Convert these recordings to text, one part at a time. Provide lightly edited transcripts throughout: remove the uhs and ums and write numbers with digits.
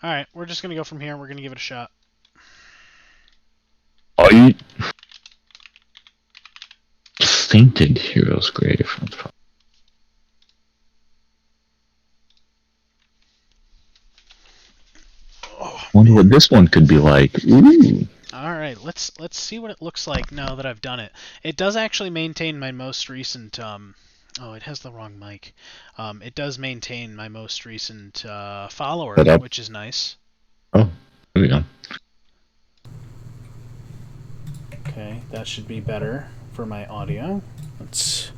Alright, we're just gonna go from here. We're gonna give it a shot. I Sainted Heroes Grave. Oh, Wonder what this one could be like. Ooh. Alright, let's see what it looks like now that I've done it. It does actually maintain my most recent oh, it has the wrong mic. It does maintain my most recent follower, Set up. which is nice. Oh, there we go. Okay, that should be better for my audio. Let's.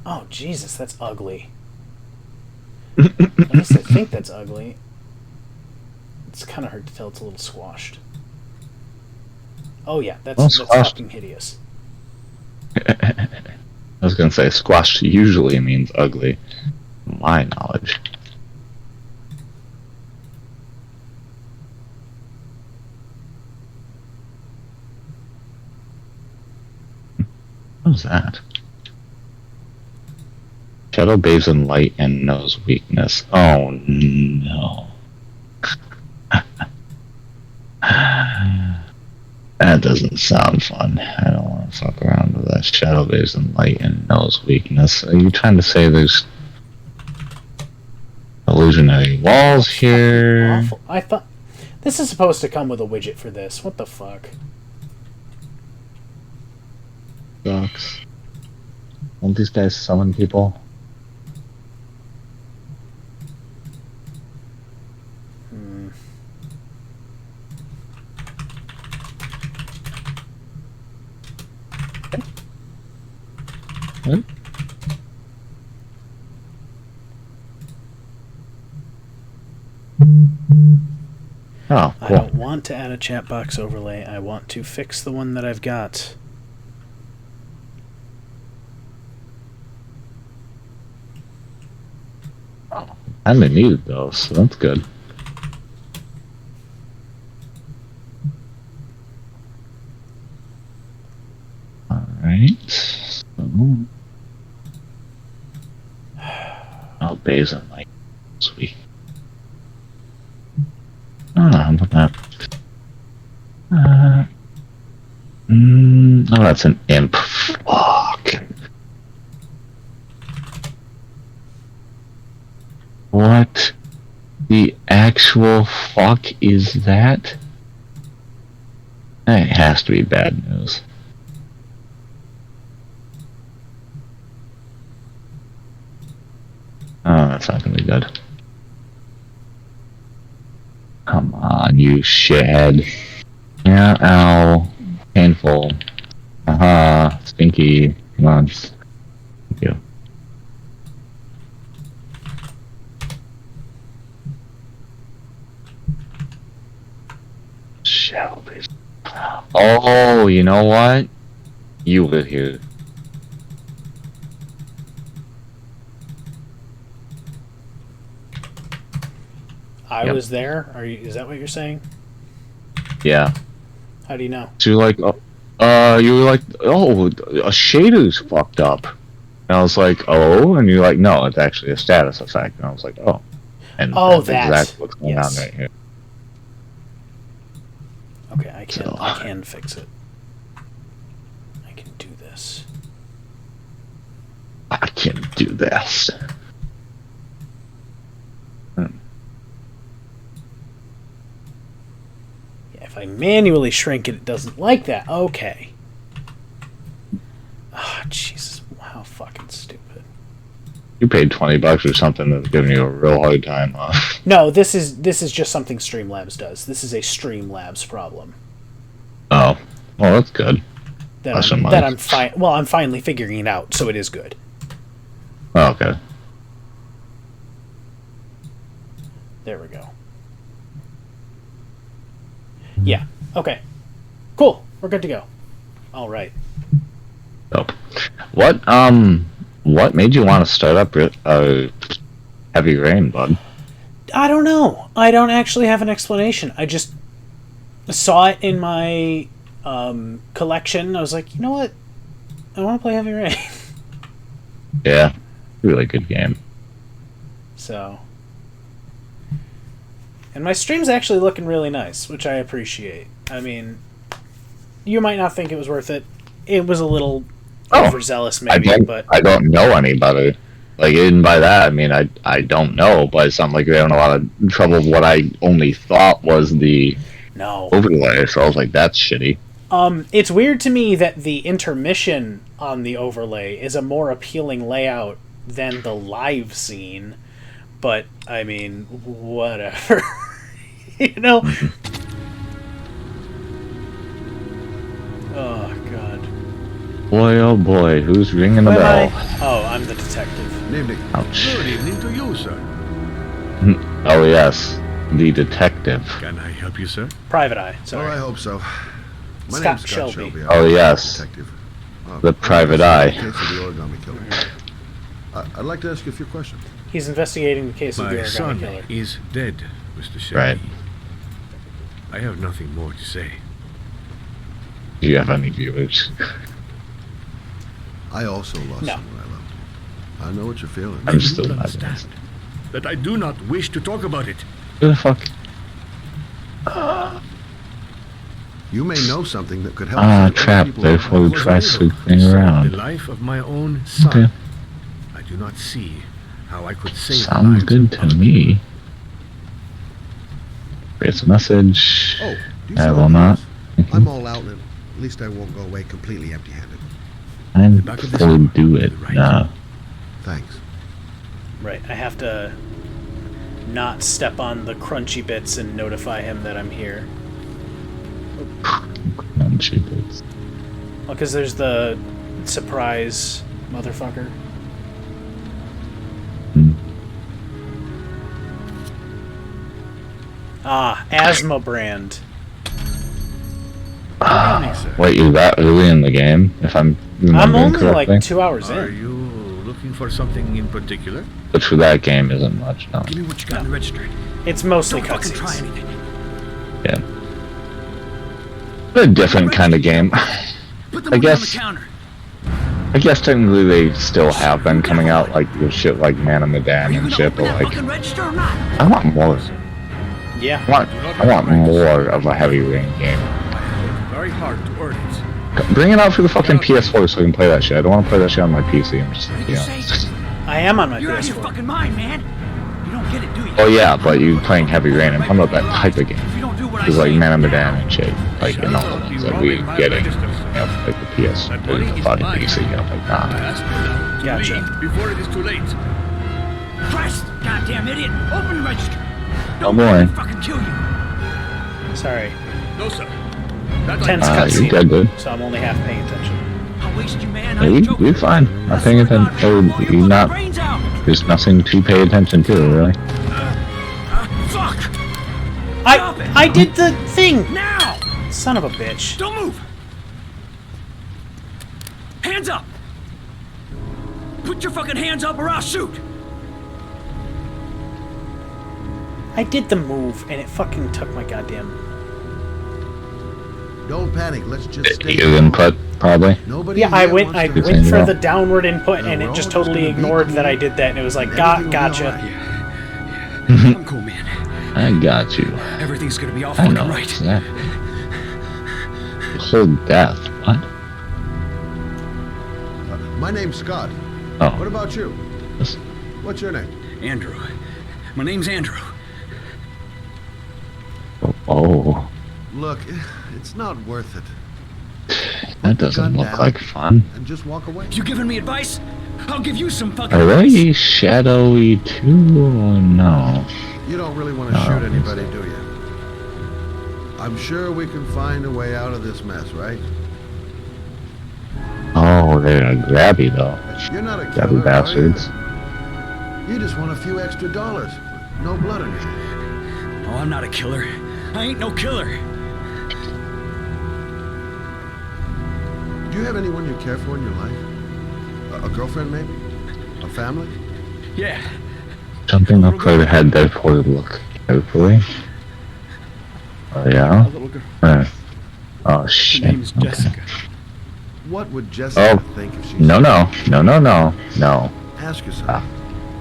Oh, Jesus, that's ugly. At least I think that's ugly. It's kind of hard to tell. It's a little squashed. Oh yeah, that's fucking hideous. I was gonna say squashed usually means ugly. My knowledge. What was that? Shadow bathes in light and knows weakness. Oh no. That doesn't sound fun. I don't want to fuck around with that. Shadow bathes in light and knows weakness. Are you trying to say there's illusionary walls here? Awful. I thought this is supposed to come with a widget for this. What the fuck? Sucks. Won't these guys summon people? What? Oh, cool. I don't want to add a chat box overlay. I want to fix the one that I've got. I didn't need those, so that's good. Alright. So. Oh, Basin, like, sweet. How about that? Oh, that's an imp. Fuck. What the actual fuck is that? That has to be bad news. Oh, that's not gonna be good. Come on, you shithead. Yeah, ow. Painful. Haha, stinky. Come on. Thank you. Shelby. Oh, you know what? You were here. I was there. Are you? Is that what you're saying? Yeah. How do you know? So you're like, you were like, oh, a shader's fucked up. And I was like, oh, and you're like, no, it's actually a status effect. And I was like, oh. And Oh, that's that. exactly what's going on right here. Okay, I can. So- I can fix it. I can do this. I can do this. Yeah, if I manually shrink it, it doesn't like that. Okay. Ah, Jesus! How fucking stupid. You paid $20 or something that's giving you a real hard time, huh? No, this is just something Streamlabs does. This is a Streamlabs problem. Oh. Well, that's good. That I'm fine. Well, I'm finally figuring it out, so it is good. Oh, okay. There we go. Yeah. Okay. Cool. We're good to go. All right. So, what made you want to start up Heavy Rain, bud? I don't know. I don't actually have an explanation. I just saw it in my collection. I was like, you know what? I want to play Heavy Rain. Yeah. Really good game. So, And my stream's actually looking really nice, which I appreciate. I mean, you might not think it was worth it. It was a little overzealous, maybe, but I don't know anybody. Like, even by that, I mean, I don't know, but it's not like they're having a lot of trouble with what I only thought was the overlay, so I was like, that's shitty. It's weird to me that the intermission on the overlay is a more appealing layout than the live scene, but, I mean, whatever. You know? Oh, God. Boy, oh boy, who's ringing the bell? Oh, I'm the detective. Ouch. Good evening to you, sir. Oh, yes. The detective. Can I help you, sir? Private Eye, sorry. Well, I hope so. My Scott name's Scott Shelby. Shelby. Oh, yes. Detective. The private eye. Case of the origami killer. I'd like to ask you a few questions. He's investigating the case of the My origami son killer. is dead, Mr. Shelby. Right. I have nothing more to say. Do you have any viewers? I also lost No. someone I loved. I know what you're feeling. I'm still You not understand that I do not wish to talk about it. Who the fuck? You may know something that could help. save other Trap, people. therefore Was try able to sweeping save around. the life of my own son. Okay. I do not see how I could save the Sounds lives good of to other me. It's a message. Oh, do you I sell will not. drugs? I'm all out, and at least I won't go away completely empty-handed. I'm back of this full one, do to it. the right. Nah. Thanks. Right, I have to not step on the crunchy bits and notify him that I'm here. Stupid. Well, because there's the surprise motherfucker. Ah, Asthma Brand. Good evening, sir. Wait, you're that early in the game? If I'm I'm remembering only correctly? like 2 hours Are in. you looking for something in particular? Which for that game isn't much, no. Give me what you got in the register. It's mostly Don't fucking try cutscenes. anything. Yeah. A different kind of game. Put them I on guess- the counter. I guess technically they still have been coming out, like, with shit like Man of Medan and shit, but like, register or not? I want more. Yeah. I want more of a Heavy Rain game. Very hard to earn it. Bring it out for the fucking PS4 so I can play that shit. I don't want to play that shit on my PC. I'm just, you know. I am on my You're out of your PS4. fucking mind, man. You don't get it, do you? Oh yeah, but you playing Heavy Rain, I'm talking about that type of game. If you don't do what I It's like say, Man of Medan and shit. Like, you know, the ones that we getting, you know, like the PS, the fucking PC, you know, like, nah. Ask me now to Gotcha. leave before it is too late. Christ, goddamn idiot! Open the register. Oh boy. Fucking kill you. Sorry. No, sir. That Tense You're cutscene. dead, dude. So I'm only half paying attention. I'll waste you, man. Yeah, you're fine. Not paying attention. Oh, you're not. Brains out. There's nothing to pay attention to, really. Fuck! I did the thing! Now! Son of a bitch. Don't move! Hands up! Put your fucking hands up or I'll shoot! I did the move and it fucking took my goddamn... Don't panic. Let's just stay. Your input, probably. Nobody Yeah, I here went wants I to Good went thing, for yeah. the downward input and it just totally ignored that I did that and it was like, Everything will be gotcha. alright. I'm cool, man. I got you. Everything's gonna be all I fucking know. right. Exactly. Whole death. What? My name's Scott. Oh. What about you? This- What's your name? Andrew. My name's Andrew. Oh. Look, it's not worth it. That doesn't look like fun. And just walk away. You giving me advice? I'll give you some fucking Are advice. they shadowy too or no? You don't really want to No, shoot it's- anybody, do you? I'm sure we can find a way out of this mess, right? Oh, they're grabby though. You're not a Grabby killer, are bastards. you? You just want a few extra dollars. No blood on your hands. Oh, I'm not a killer. I ain't no killer. Do you have anyone you care for in your life? A girlfriend, maybe? A family? Yeah. Jumping up right ahead, therefore look carefully. Oh yeah? A little girl. Oh Her shit. name's Okay. Jessica. What would Jessica Oh. think if she No, saw no, no, no, no, no. you? Ask yourself. Ah.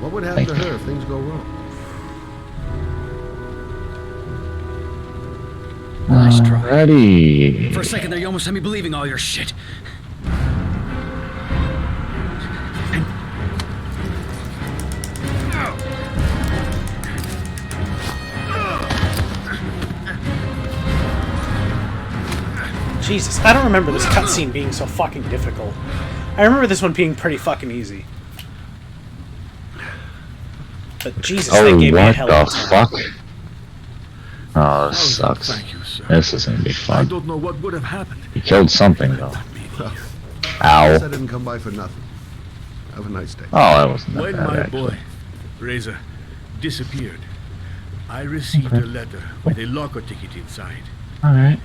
What would happen Thank to you. her if things go wrong? Nice try. Ready. For a second there, you almost had me believing all your shit. Jesus, I don't remember this cutscene being so fucking difficult. I remember this one being pretty fucking easy. But Jesus, Oh, they gave me a what hell of a the time. fuck? Oh, this sucks. Thank you, sir. This is gonna be I fun. don't know what would have happened. He killed something, though. Well, I Ow. didn't come by for nothing. Have a nice day. Oh, that wasn't that When bad, my actually. boy, Reza, disappeared, I received a letter with a locker ticket inside. Alright.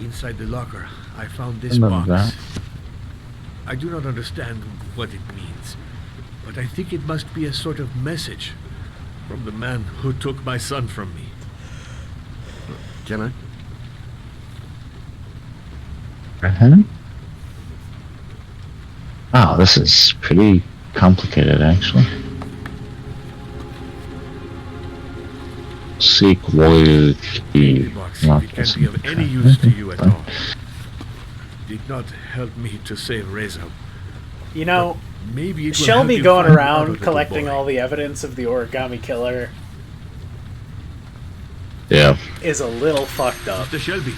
Inside the locker, I found this Remember box. that. I do not understand what it means, but I think it must be a sort of message from the man who took my son from me. Can I? Oh, this is pretty complicated, actually. Seek loyalty. The box, if it can be of any use to you at all, did not help me to save Reza. You know, Maybe it will Shelby help you going find out, around little collecting boy. all the evidence of the Origami Killer Yeah. is a little fucked up. Mr. Shelby.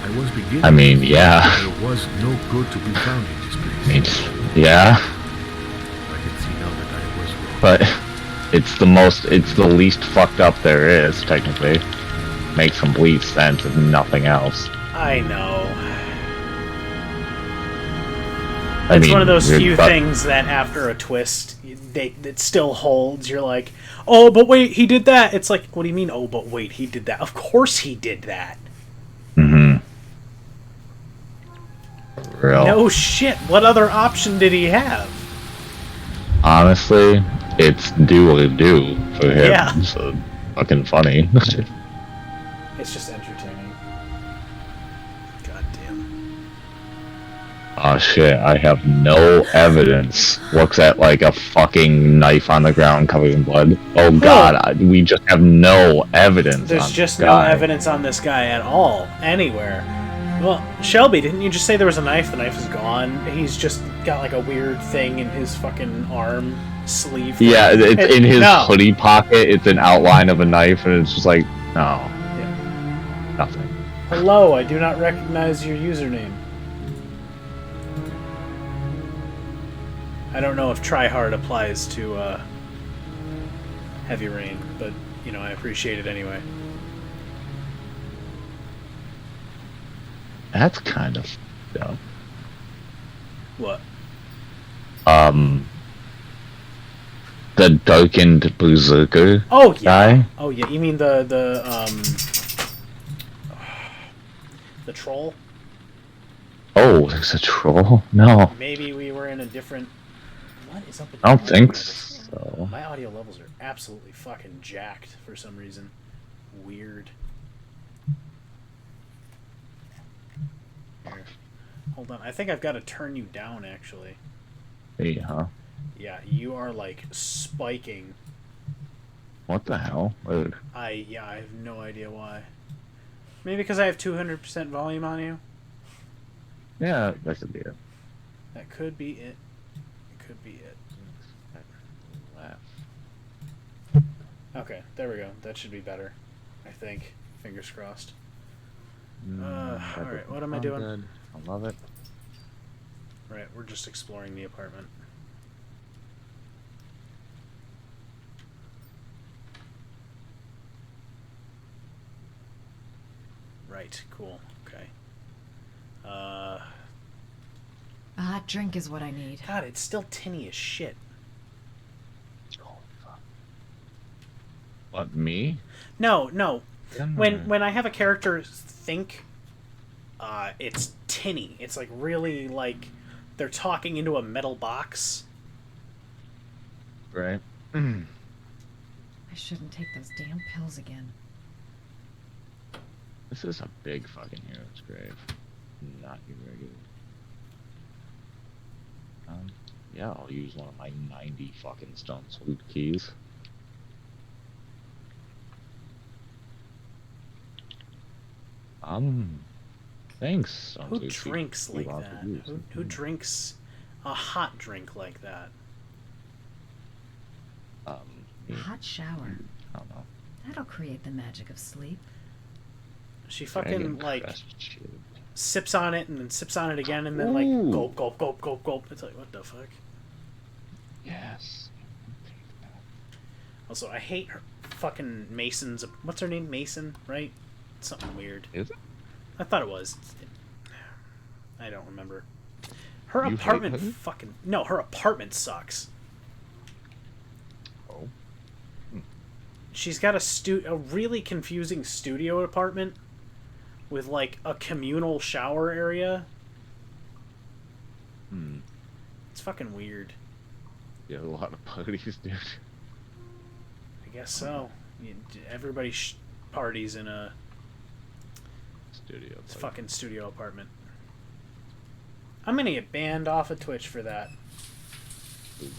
I was beginning. I mean, yeah. There was no good to be found in this place. I mean, yeah. I can see now that I was wrong. But it's the least fucked up there is, technically. Makes complete sense if nothing else. I know. I It's mean, one of those weird, few but- things that after a twist, it still holds. You're like, oh, but wait, he did that. It's like, what do you mean, oh, but wait, he did that? Of course he did that. Mhm. For real. No shit. What other option did he have? Honestly, it's do what it do for him. Yeah. So fucking funny. It's just entertaining. God damn. Oh shit, I have no evidence. Looks at like a fucking knife on the ground covered in blood. Oh god, we just have no evidence. There's on just this no guy. evidence on this guy at all, anywhere. Well, Shelby, didn't you just say there was a knife? The knife is gone. He's just got like a weird thing in his fucking arm sleeve. Yeah, it's in his No. hoodie pocket. It's an outline of a knife, and it's just like, no, Yeah. nothing. Hello, I do not recognize your username. I don't know if try hard applies to Heavy Rain, but you know, I appreciate it anyway. That's kind of dumb. What? The darkened berserker Oh yeah. guy. Oh yeah. You mean the troll? Oh, there's a troll. No, Maybe we were in a different. What is up with I don't the think audio? so. My audio levels are absolutely fucking jacked for some reason. Weird. Here. Hold on. I think I've got to turn you down, actually. Hey, huh? Yeah, you are, like, spiking. What the hell? Weird. I have no idea why. Maybe because I have 200% volume on you? Yeah, that could be it. That could be it. It could be it. Okay, there we go. That should be better. I think. Fingers crossed. Alright, what am I doing? Good. I love it. Right, we're just exploring the apartment. Right, cool. Okay. A hot drink is what I need. God, it's still tinny as shit. What, me? No. Yeah. When I have a character think, it's tinny. It's like really like they're talking into a metal box. Right. I shouldn't take those damn pills again. This is a big fucking hero's grave. Not your regular. Yeah, I'll use one of my 90 fucking stone salute keys. Thanks. Who drinks like that? Who drinks a hot drink like that? A hot shower. I don't know. That'll create the magic of sleep. She fucking, like, Shit. sips on it and then sips on it again and then, like, Ooh. gulp, gulp, gulp, gulp, gulp. It's like, what the fuck? Yes. Also, I hate her fucking Mason's... What's her name? Mason, right? Something weird. Is it? I thought it was. I don't remember. Her You hate apartment her? fucking... No, her apartment sucks. Oh. She's got a really confusing studio apartment with, like, a communal shower area. It's fucking weird. Yeah, a lot of parties, dude. I guess so. Everybody parties in a Studio. fucking studio apartment. I'm gonna get banned off of Twitch for that.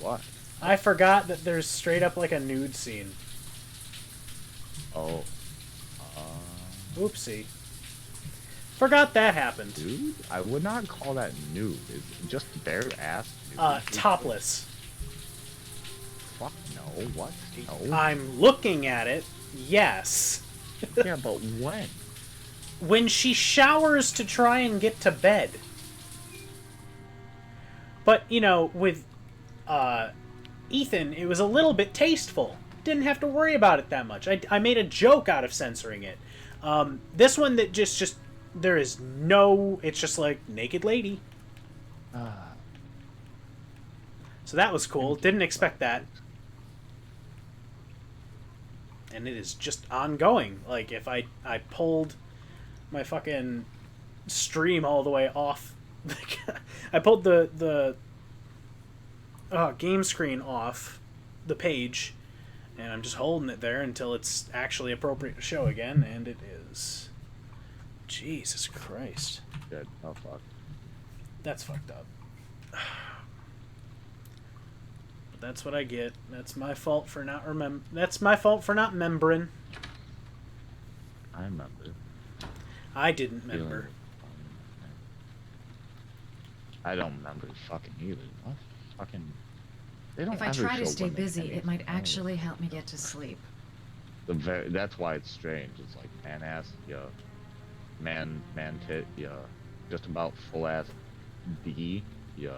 What? I forgot that there's straight up like a nude scene. Oh. Oopsie. Forgot that happened. Dude, I would not call that nude. It's just bare ass. Nude. Topless. Fuck no. What? No. I'm looking at it. Yes. Yeah, but when? When she showers to try and get to bed. But, you know, with Ethan, it was a little bit tasteful. Didn't have to worry about it that much. I made a joke out of censoring it. This one that just there is no... It's just like, naked lady. So that was cool. Didn't expect that. And it is just ongoing. Like, if I pulled my fucking stream all the way off... I pulled the game screen off the page, and I'm just holding it there until it's actually appropriate to show again, and it is. Jesus Christ. Good. Oh fuck. That's fucked up. But that's what I get. That's my fault for not That's my fault for not membering. I remember. I didn't member. I don't remember fucking either. What? Fucking. They don't If I ever try to show stay women busy, it might anything. actually help me get to sleep. That's why it's strange. It's like man ass, yeah, man tit, yeah, just about full ass D, yeah.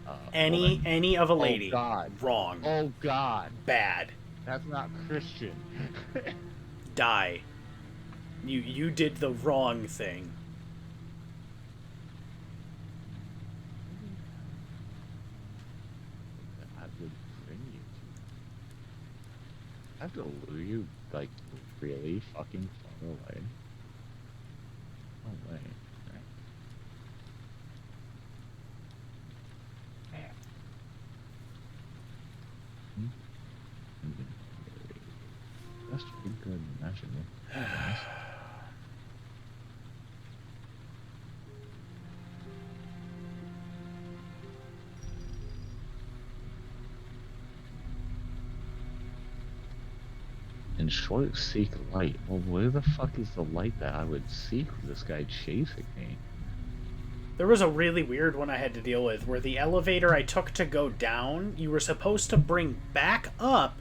Woman. Any of a lady. Oh God. Wrong. Oh God. Bad. That's not Christian. Die. You did the wrong thing. I would bring you to. I have to lure you like really fucking far away. No way. Right. Man. That's pretty good, actually. In short, seek light. Well, where the fuck is the light that I would seek with this guy chasing me? There was a really weird one I had to deal with, where the elevator I took to go down, you were supposed to bring back up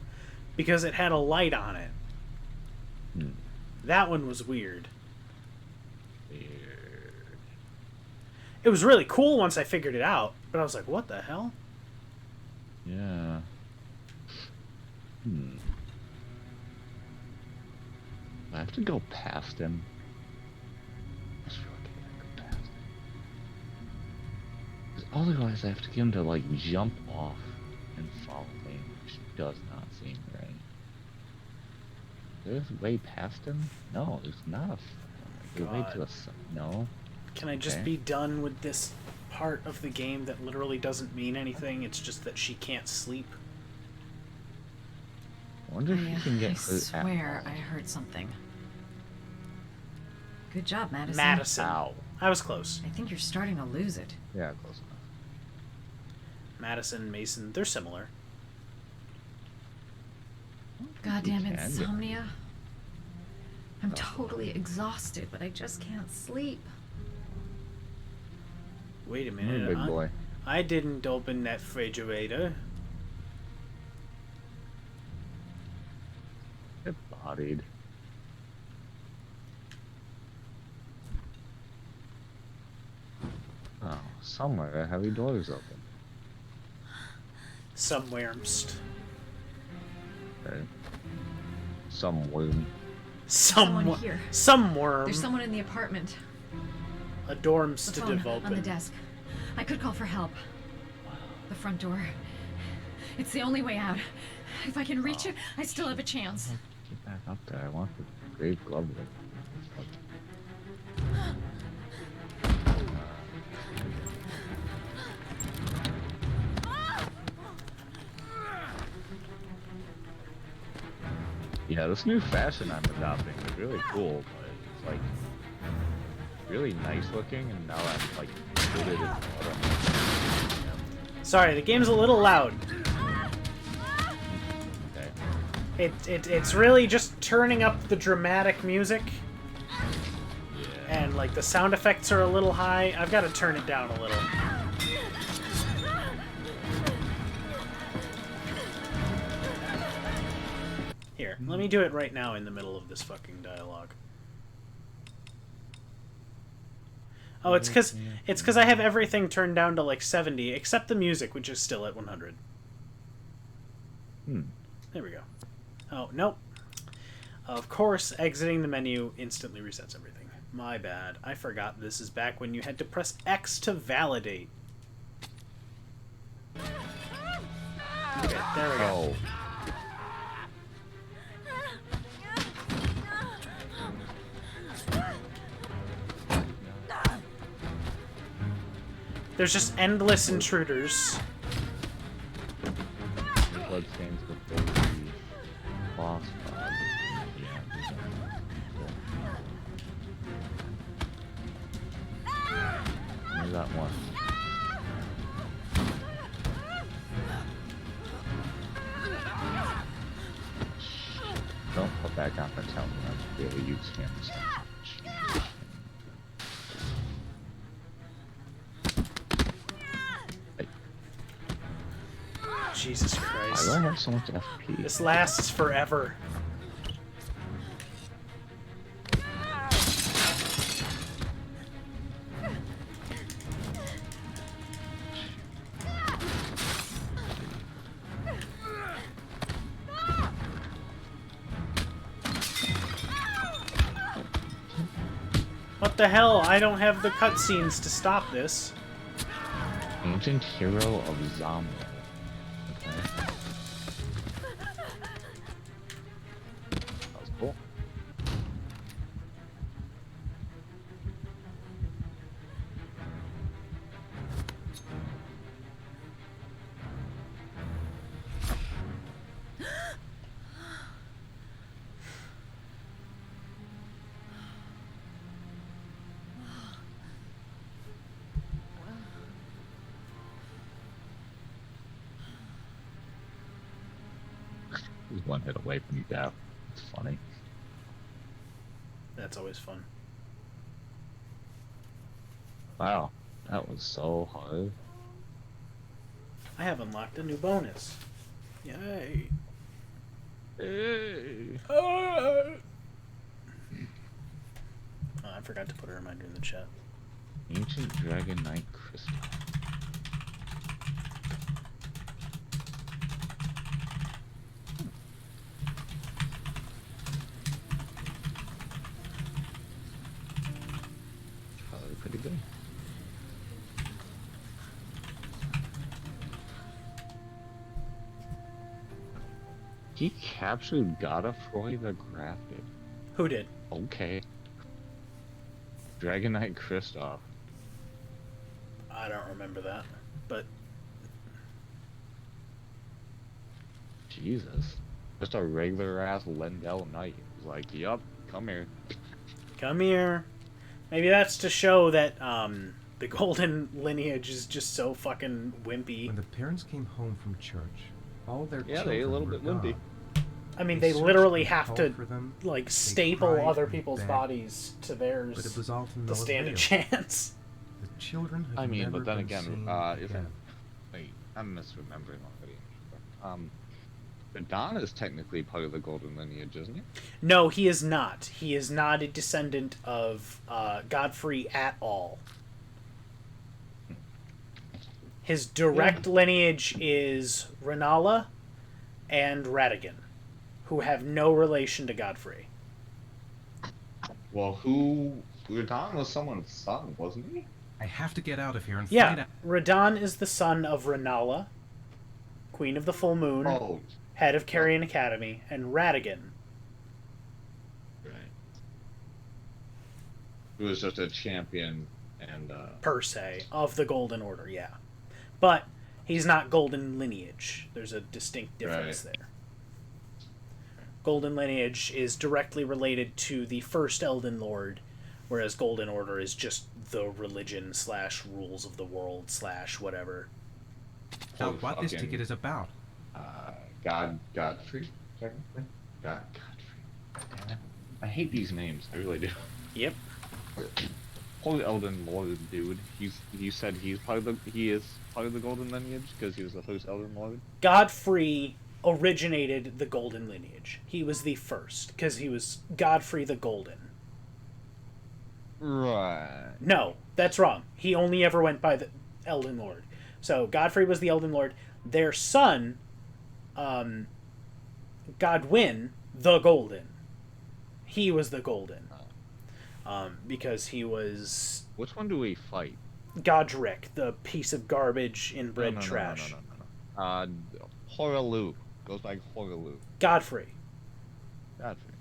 because it had a light on it. That one was weird. Weird. It was really cool once I figured it out, but I was like, what the hell? Yeah. I have to go past him. I just feel like I gotta go past him. 'Cause otherwise I have to get him to like jump off and follow me, which does not seem right. There's a way past him? No, there's not a there's a way to the side. No. Can I just Okay. be done with this part of the game that literally doesn't mean anything? It's just that she can't sleep. I wonder if you can I get hurt swear at I heard something. Good job, Madison. Madison. Ow. I was close. I think you're starting to lose it. Yeah, close enough. Madison, Mason, they're similar. Goddamn can get- insomnia. I'm totally exhausted, but I just can't sleep. Wait a You're minute. a big boy. I didn't open that refrigerator. Get bodied. Oh, somewhere a heavy door is open. Somewhere'st. Okay. Some worm. Someone here. Some worm. There's someone in the apartment. A dorm's The to phone open. on the desk. I could call for help. The front door. It's the only way out. If I can reach it, I still have a chance. Get back up there. I want the grave glove. Yeah, this new fashion I'm adopting is really cool, but it's like really nice looking, and now I'm like rooted in Sorry, the game's a little loud. Okay. It's really just turning up the dramatic music, and like the sound effects are a little high. I've got to turn it down a little. Here, let me do it right now in the middle of this fucking dialogue. Oh, it's because I have everything turned down to like 70, except the music, which is still at 100. There we go. Oh, nope. Of course, exiting the menu instantly resets everything. My bad. I forgot this is back when you had to press X to validate. Okay, there we go. Oh, There's just endless intruders. bloodstains before the boss fight. Yeah. There's that one. Don't put back on for telling me I'm really use him so much. Jesus Why Christ. do I have so much FP? This lasts forever. What the hell? I don't have the cutscenes to stop this. Ancient hero of Zombo. Okay. That was cool. He's one hit away from you, Gav. It's funny. That's always fun. Wow, that was so hard. I have unlocked a new bonus. Yay. Hey. Oh, I forgot to put a reminder in the chat. Ancient Dragon Knight Crystal. Probably pretty good. He captured Godofroy the Grafted. Who did? Okay. Dragon Knight Kristoff. I don't remember that. But Jesus. Just a regular ass Lendell Knight. He's like, yup, come here. come here. Maybe that's to show that the golden lineage is just so fucking wimpy. When the parents came home from church, all their Yeah, children they a little were bit wimpy. gone. I mean, They they searched literally and have called to, for them. like, They staple cried other and people's begged, bodies to theirs but it was all to no to stand a avail. chance. The children have I mean, never but then been again, seen isn't again. wait, I'm misremembering already. Radon is technically part of the golden lineage, isn't he? No, he is not. He is not a descendant of Godfrey at all. His direct lineage is Renala and Ratigan, who have no relation to Godfrey. Well, Radon was someone's son, wasn't he? I have to get out of here and find Yeah, out. Radon is the son of Renala, Queen of the Full Moon, Oh, head of Carrion Academy, and Ratigan. right. He was just a champion and Per se, of the Golden Order, yeah. But he's not Golden Lineage. There's a distinct difference there. Golden Lineage is directly related to the first Elden Lord, whereas Golden Order is just the religion / rules of the world / whatever. Out what this ticket is about. Godfrey, technically. Godfrey. Damn it. I hate these names. I really do. Yep. Holy Elden Lord, dude. He said he is part of the Golden Lineage because he was the first Elden Lord. Godfrey originated the Golden Lineage. He was the first, because he was Godfrey the Golden. Right. No, that's wrong. He only ever went by the Elden Lord. So Godfrey was the Elden Lord. Their son, Godwyn the Golden. He was the Golden. Because he was Which one do we fight? Godric, the piece of garbage inbred No. trash. Horalu. Goes by Horalu. Godfrey. Godfrey.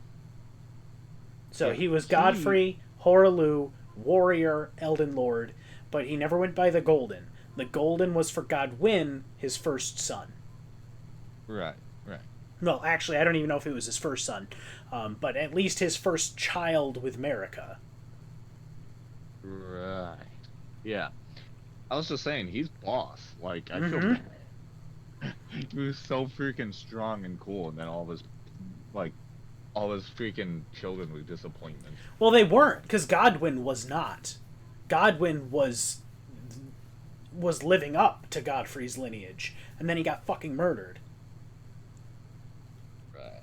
So Yeah, he was he- Godfrey, Horalu, warrior, Elden Lord, but he never went by the Golden. The Golden was for Godwyn, his first son. Right. Well, actually, I don't even know if it was his first son, but at least his first child with Marika. Right. Yeah. I was just saying, he's boss. Like, I feel Mhm. he was so freaking strong and cool, and then all of his freaking children were disappointments. Well, they weren't, because Godwyn was not. Godwyn was living up to Godfrey's lineage, and then he got fucking murdered. Right.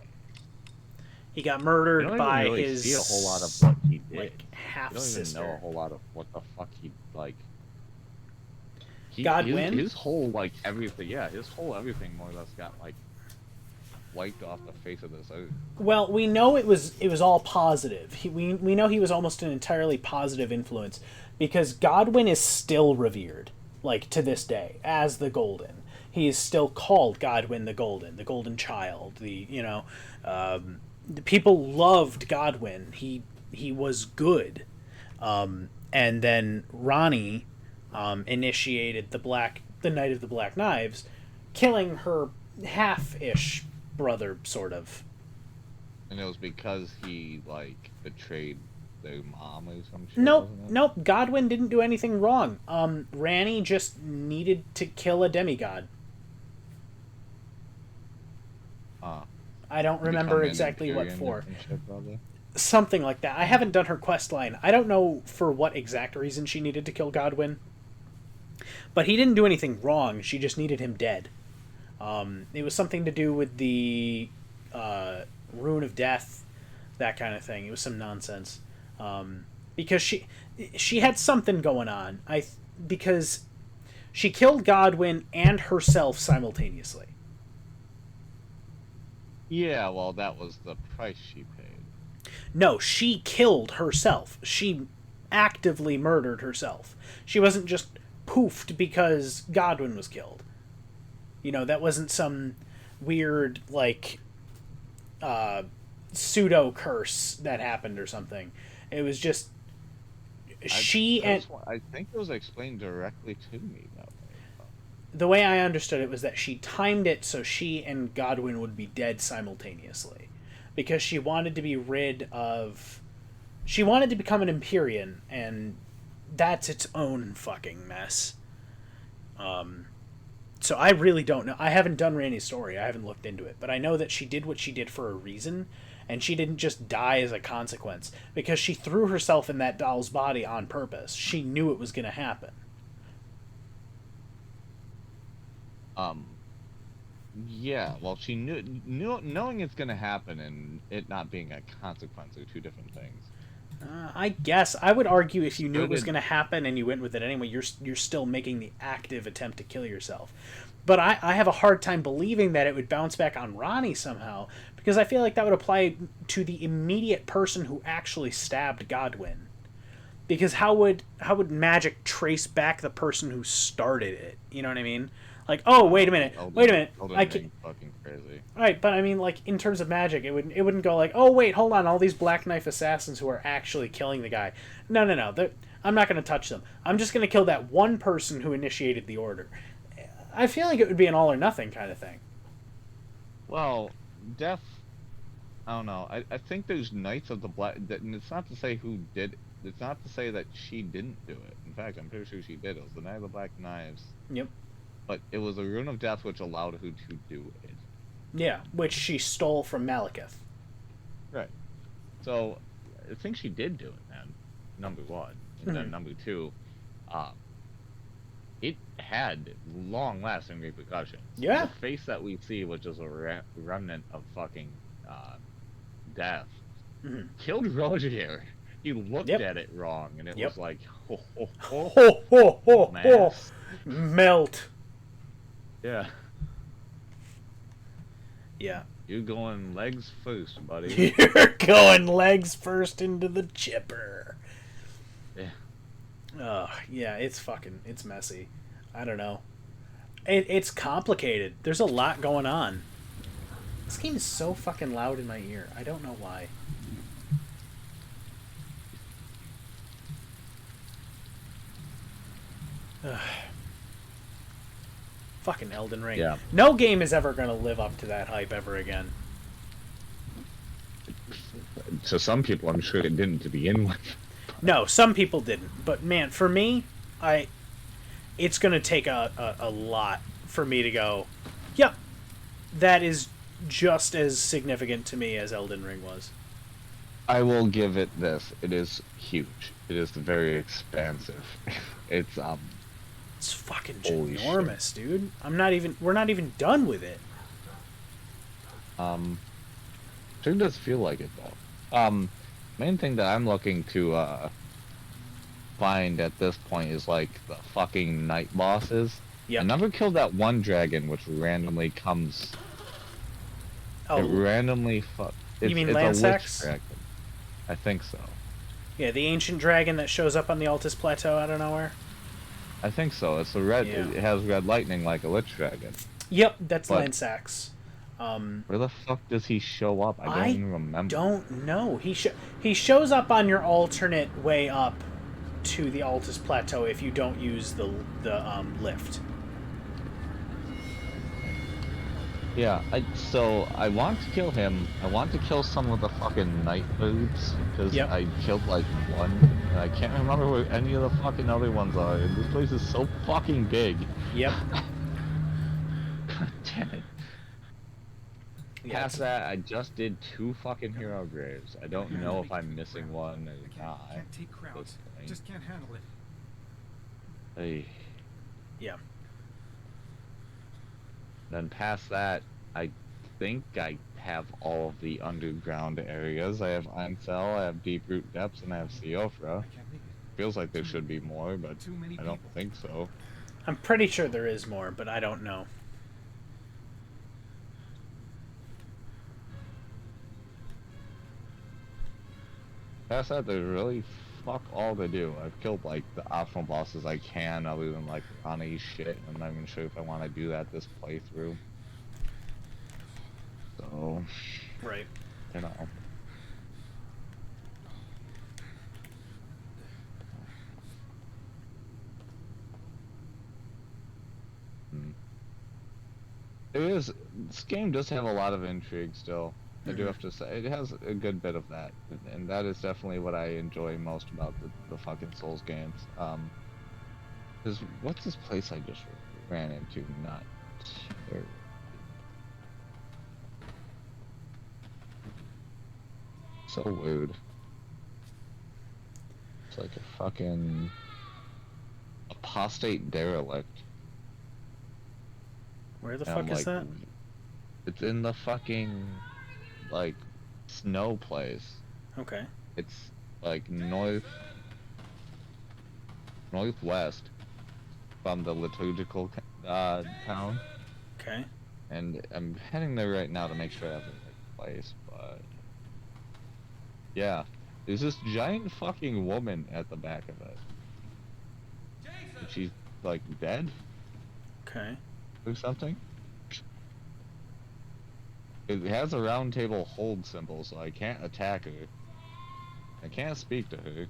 He got You murdered don't by even really his see a whole lot of what he did. like half You don't even sister. know a whole lot of what the fuck he like. Godwyn? His whole like everything, yeah, his whole everything more or less got like wiped off the face of this earth. Well, we know it was all positive. We know he was almost an entirely positive influence because Godwyn is still revered, like to this day, as the Golden. He is still called Godwyn the Golden Child. The people loved Godwyn. He was good, and then Ronnie initiated the Night of the Black Knives, killing her half-ish brother, sort of. And it was because he like betrayed their mom or some shit. Nope, wasn't it? nope. Godwyn didn't do anything wrong. Ranny just needed to kill a demigod. I don't remember Become an exactly what Imperium for. and shit, probably. Something like that. I haven't done her quest line. I don't know for what exact reason she needed to kill Godwyn. But he didn't do anything wrong. She just needed him dead. It was something to do with the Rune of Death, that kind of thing. It was some nonsense. Because she had something going on. Because she killed Godwyn and herself simultaneously. Yeah, well, that was the price she paid. No, she killed herself. She actively murdered herself. She wasn't just poofed because Godwyn was killed. You know, that wasn't some weird, like, pseudo curse that happened or something. It was just I think it was explained directly to me that way. The way I understood it was that she timed it so she and Godwyn would be dead simultaneously. Because she wanted to be rid of... She wanted to become an Empyrean, and that's its own fucking mess. So I really don't know. I haven't done Randy's story. I haven't looked into it. But I know that she did what she did for a reason, and she didn't just die as a consequence, because she threw herself in that doll's body on purpose. She knew it was going to happen. Yeah, well, she knew knowing it's gonna happen and it not being a consequence are two different things. I guess I would argue if you knew So it was did- going to happen and you went with it anyway, you're still making the active attempt to kill yourself. But I have a hard time believing that it would bounce back on Ronnie somehow, because I feel like that would apply to the immediate person who actually stabbed Godwin. Because how would magic trace back the person who started it? You know what I mean? Like, oh, wait a minute, Elden I can. Ring fucking crazy. Right, but I mean, like, in terms of magic, it wouldn't go like, oh wait, hold on, all these Black Knife assassins who are actually killing the guy. No, I'm not going to touch them. I'm just going to kill that one person who initiated the order. I feel like it would be an all or nothing kind of thing. Well, Death. I don't know. I think there's Knights of the Black. And it's not to say who did. It's not to say that she didn't do it. In fact, I'm pretty sure she did. It was the Knight of the Black Knives. Yep. But it was a Rune of Death which allowed her to do it. Yeah, which she stole from Malekith. Right. So, I think she did do it, man. Number one. And then number two, it had long-lasting repercussions. Yeah. The face that we see, which is a remnant of fucking death, killed Rogier. He looked Yep. at it wrong, and it Yep. was like, ho, ho, ho, Ho ho ho ho! mass. Melt. Yeah. Yeah. You're going legs first, buddy. You're going legs first into the chipper. Yeah. Yeah, it's messy. I don't know. It's complicated. There's a lot going on. This game is so fucking loud in my ear. I don't know why. Ugh. Fucking Elden Ring. Yeah. No game is ever going to live up to that hype ever again. To some people, I'm sure it didn't to begin with. No, some people didn't. But man, for me, it's going to take a lot for me to go, yep, that is just as significant to me as Elden Ring was. I will give it this. It is huge. It is very expansive. It's It's fucking Holy ginormous, dude. We're not even done with it. Sure does feel like it though. Main thing that I'm looking to find at this point is like the fucking night bosses. Yep. I never killed that one dragon which randomly comes. It Oh, randomly You mean it's a Lansax? witch dragon. I think so. yeah, the ancient dragon that shows up on the Altus Plateau out of nowhere. I think so. It's a red. Yeah. It has red lightning like a lich dragon. Yep, that's But- Lansax. Where the fuck does he show up? I don't even remember. Don't know. He shows up on your alternate way up to the Altus Plateau if you don't use the lift. Yeah, so I want to kill him. I want to kill some of the fucking night birds because Yep. I killed like one, and I can't remember where any of the fucking other ones are. And this place is so fucking big. Yep. God damn it. Yeah, Past that, I just did 2 fucking hero graves. I don't know if I'm missing one or not. Can't take crowds. This Just can't handle it. thing. yeah. Then past that, I think I have all of the underground areas. I have Einfell, I have Deep Root Depths, and I have Siofra. I can't make it. Feels like there should be more, but Too many I don't people. think so. I'm pretty sure there is more, but I don't know. Past that, there's really fuck all to do. I've killed like the optional bosses I can, other than like Ronnie shit. I'm not even sure if I want to do that this playthrough. So, Right. you know. This game does have a lot of intrigue still. I do have to say, it has a good bit of that, and that is definitely what I enjoy most about the fucking Souls games. What's this place I just ran into? Not Sure. So weird. It's like a fucking apostate derelict. Where the And fuck I'm is like, that? It's in the fucking like snow place. Okay. It's like northwest from the liturgical town, Okay. and I'm heading there right now to make sure I have the right place. But yeah, there's this giant fucking woman at the back of it. And she's like dead Okay. or something. It has a round table hold symbol, so I can't attack her. I can't speak to her.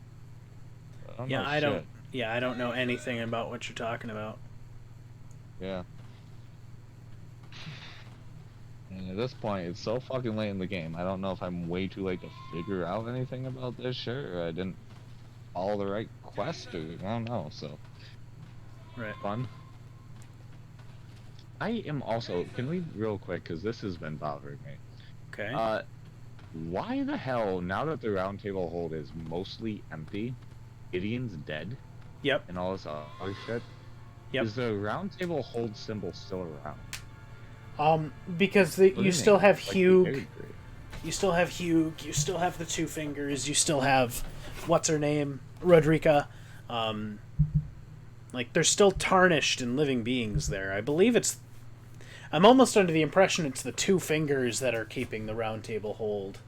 I don't Yeah, know I don't. shit. Yeah, I don't know anything about what you're talking about. Yeah. And at this point, it's so fucking late in the game. I don't know if I'm way too late to figure out anything about this shit, or I didn't follow the right quest, or I don't know. So Right. fun. I am also. Can we real quick, because this has been bothering me. Okay. Why the hell, now that the round table hold is mostly empty, Gideon's dead, Yep. and all this other shit, Yep. is the round table hold symbol still around? Because What do you mean? still have Like, the Hugh. character. You still have Hugh. You still have the Two Fingers. You still have what's her name, Rodrika. Like they're still tarnished and living beings there. I believe it's. I'm almost under the impression it's the Two Fingers that are keeping the round table hold.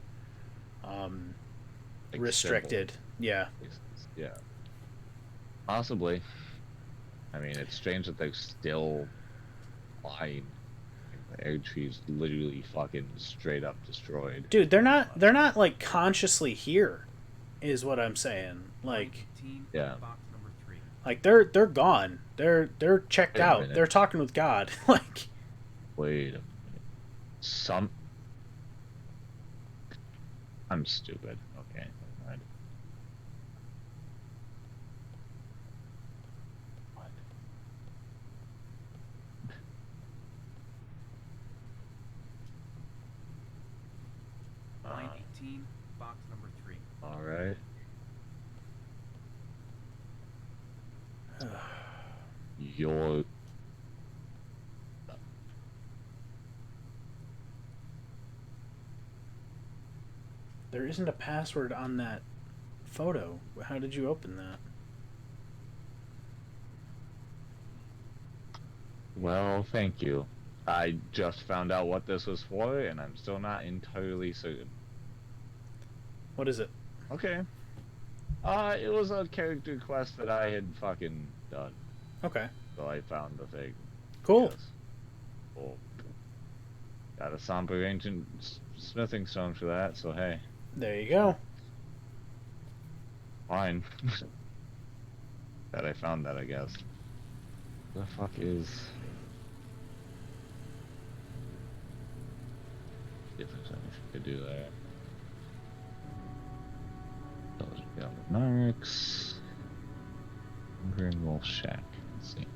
Like, Restricted. Yeah. Yeah. Possibly. I mean, it's strange that they're still flying. The air tree's literally fucking straight up destroyed. Dude, they're not like consciously here, is what I'm saying. Like 19, Yeah. box number 3. like they're gone. They're checked Wait a out. minute. They're talking with God. Like Wait a minute. I'm stupid. Okay. Never mind. What? 918, box number 3. Alright. Your there isn't a password on that photo. How did you open that? Well, thank you. I just found out what this was for, and I'm still not entirely certain. What is it? Okay. It was a character quest that I had fucking done, Okay. so I found the thing. Cool. Yes. Cool. Got a somber ancient smithing stone for that, so hey, There you go. fine. That I found that, I guess. The fuck is... See if there's anything to do there. Those are the Narcs. Green Wolf Shack. Let's see.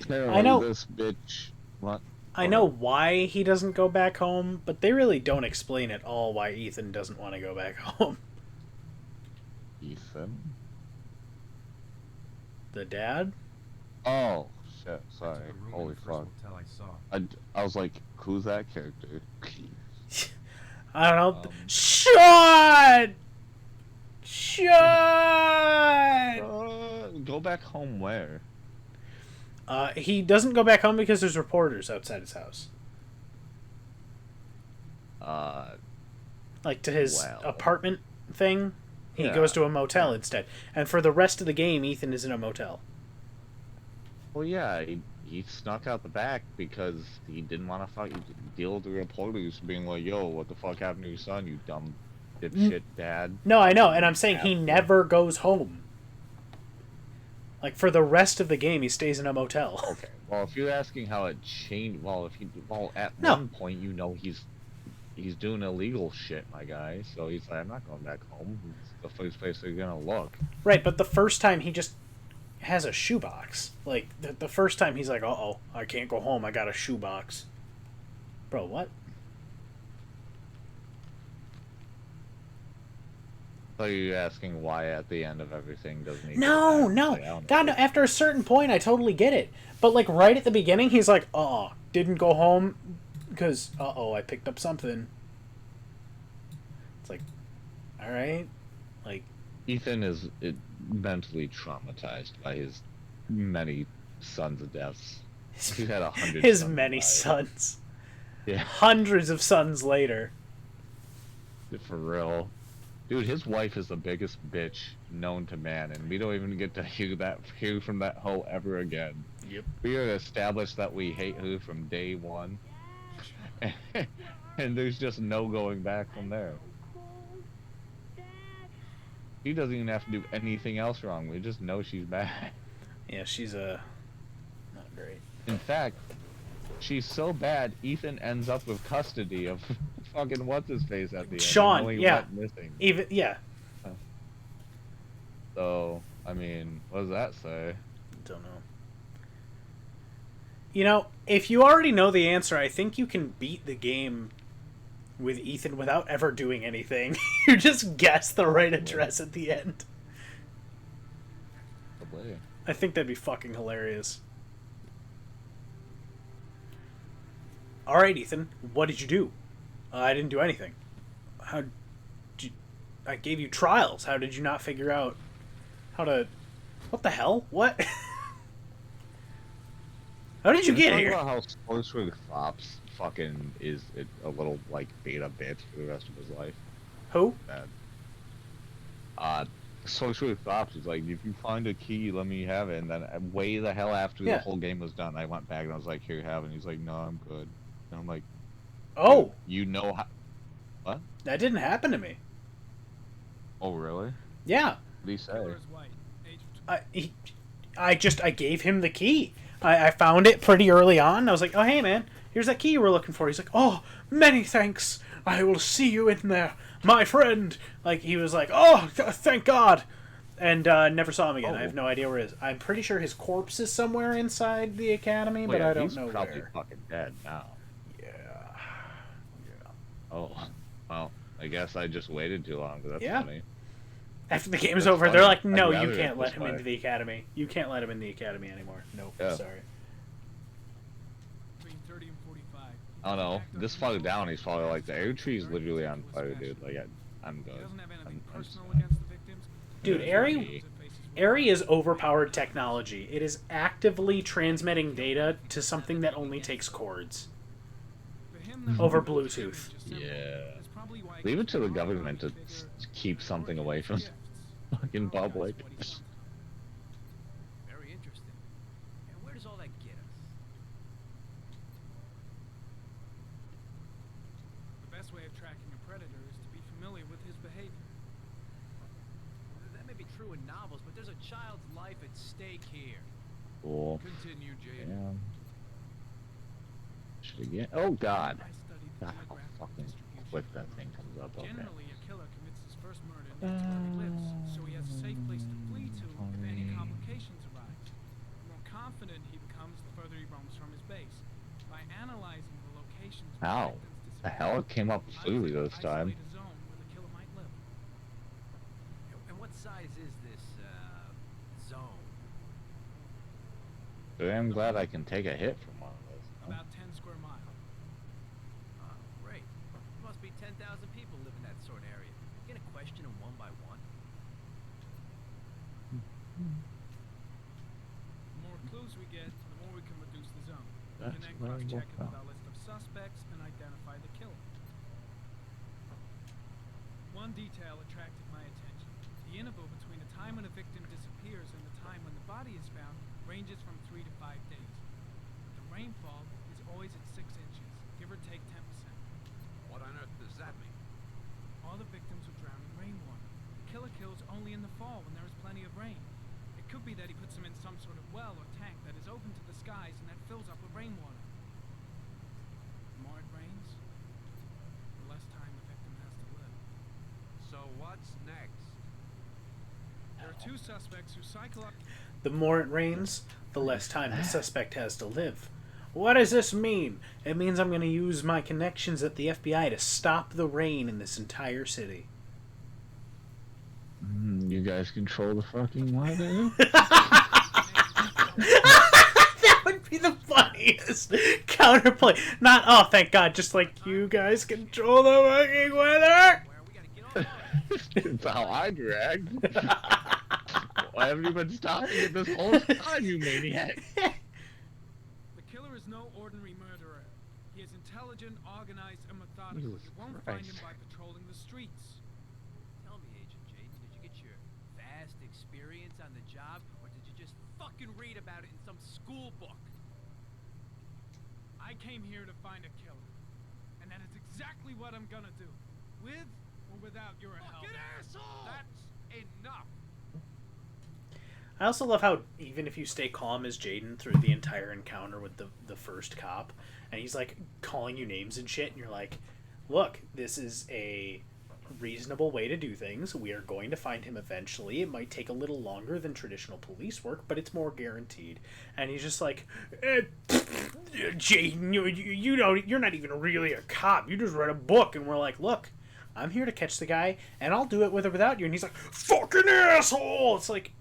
I know- This bitch. What? I know why he doesn't go back home, but they really don't explain at all why Ethan doesn't want to go back home. Ethan? The dad? Oh, shit. Sorry. The room in Holy the first fuck. hotel I saw. I was like, who's that character? I don't know. Um, Sean! Sean! Go back home where? He doesn't go back home because there's reporters outside his house. Like to his Well. apartment thing. He Yeah. goes to a motel instead. And for the rest of the game, Ethan is in a motel. Well, yeah, he snuck out the back because he didn't want to deal with the reporters being like, yo, what the fuck happened to your son, you dumb dipshit dad? No, I know, and I'm saying he Yeah. never goes home. Like for the rest of the game, he stays in a motel. Okay. Well, if you're asking how it changed, at No. one point, you know, he's doing illegal shit, my guy. So he's like, I'm not going back home. It's the first place they're gonna look. Right, but the first time he just has a shoebox. Like, the first time he's like, uh-oh, I can't go home, I got a shoebox. Bro, what? So you're asking why at the end of everything doesn't he? No, go back? no. Like, I don't know. God, no, after a certain point, I totally get it. But, like, right at the beginning, he's like, didn't go home because, I picked up something. It's like, alright. Like, Ethan is mentally traumatized by his many sons' deaths. He's had 100. his sons many die. sons. Yeah, Hundreds of sons later. for real. Dude, his wife is the biggest bitch known to man, and we don't even get to hear from that hoe ever again. Yep. We are established that we hate her from day one, and there's just no going back from there. He doesn't even have to do anything else wrong. We just know she's bad. Yeah, she's, not great. In fact, she's so bad, Ethan ends up with custody of fucking what's-his-face at the end. Sean, and only yeah. went missing. Even, yeah. So, I mean, what does that say? Don't know. You know, if you already know the answer, I think you can beat the game with Ethan without ever doing anything. You just guess the right address at the end. Probably. I think that'd be fucking hilarious. Alright, Ethan, what did you do? I didn't do anything. How did you... I gave you trials. How did you not figure out how to... What the hell? What? How did you Can we get talk here? about how Sorcerer Fops fucking is a little, like, beta bitch for the rest of his life? Who? Bad. Sorcerer Fops is like, if you find a key, let me have it. And then way the hell after Yeah. the whole game was done, I went back and I was like, here, have it. And he's like, no, I'm good. And I'm like, Oh, you know how... What? that didn't happen to me. Oh, really? Yeah. What did he say? Killer's white. Agent. I gave him the key. I found it pretty early on. I was like, oh, hey, man, here's that key you were looking for. He's like, oh, many thanks. I will see you in there, my friend. Like, he was like, oh, thank God. And never saw him again. I have no idea where he is. I'm pretty sure his corpse is somewhere inside the academy, but yeah, I don't he's know probably where. fucking dead now. Yeah. Oh, well, I guess I just waited too long, but that's Yeah. funny. After the game's That's over, funny. they're like, I'd no, you rather can't it let this him way. into the academy. You can't let him in the academy anymore. Nope, Yeah. sorry. Between 30 and 45. I don't know. This far down, he's probably like, the air tree is literally on fire, dude. Like, I'm He good. doesn't have anything I'm personal sad. against the victims. Dude, Airy is overpowered technology. It is actively transmitting data to something that only takes cords. Over Bluetooth. Yeah. Leave it to the government to keep something away from fucking public. Very interesting. And where does all that get us? The best way of tracking a predator is to be familiar with his behavior. That may be true in novels, but there's a child's life at stake here. Cool. Continue, Jade. Damn. Should we get? Oh God. I studied God, how geographic fucking distribution. quick that thing comes up. Okay. Generally, a killer commits his first murder near to where he lives, so he has a safe place to flee to if any complications arise. The more confident he becomes, the further he roams from his base. By analyzing the locations where Ow. victims The hell, it came up clearly disappear, this time. isolate a zone where the killer might live. And what size is this zone? I'm glad I can take a hit from one of those. About 10 square miles. Oh, great. There must be 10,000 people live in that sort of area. You gonna question them one by one? The more clues we get, the more we can reduce the zone. We That's can then very cross-check it well with our list of suspects and identify the killer. One detail attracted my attention. The interval between the time when a victim disappears and the time when the body is found ranges from 3 to 5 days. But the rainfall is always at 6 inches, give or take 10%. What on earth does that mean? All the victims will drown in rainwater. The killer kills only in the fall when there is plenty of rain. It could be that he puts them in some sort of well or tank that is open to the skies and that fills up with rainwater. The more it rains, the less time the victim has to live. So what's next? There are 2 suspects who cycle up. The more it rains, the less time the suspect has to live. What does this mean? It means I'm going to use my connections at the FBI to stop the rain in this entire city. You guys control the fucking weather? That would be the funniest counterplay. Not, oh, thank God, just like, you guys control the fucking weather! Where we gotta get on. That's how I dragged. Why haven't you been stopping it this whole time, you maniac? The killer is no ordinary murderer. He is intelligent, organized, and methodical. Jesus You won't find him Christ. by patrolling the streets. Tell me, Agent Jaden, did you get your vast experience on the job, or did you just fucking read about it in some school book? I came here to find a killer. And that is exactly what I'm gonna do. With or without your help. Fucking asshole! That's enough. I also love how even if you stay calm as Jaden through the entire encounter with the first cop, and he's like calling you names and shit, and you're like, look, this is a reasonable way to do things. We are going to find him eventually. It might take a little longer than traditional police work, but it's more guaranteed. And he's just like, Jaden, you know, you're not even really a cop. You just read a book. And we're like, look, I'm here to catch the guy, and I'll do it with or without you. And he's like, fucking asshole! It's like,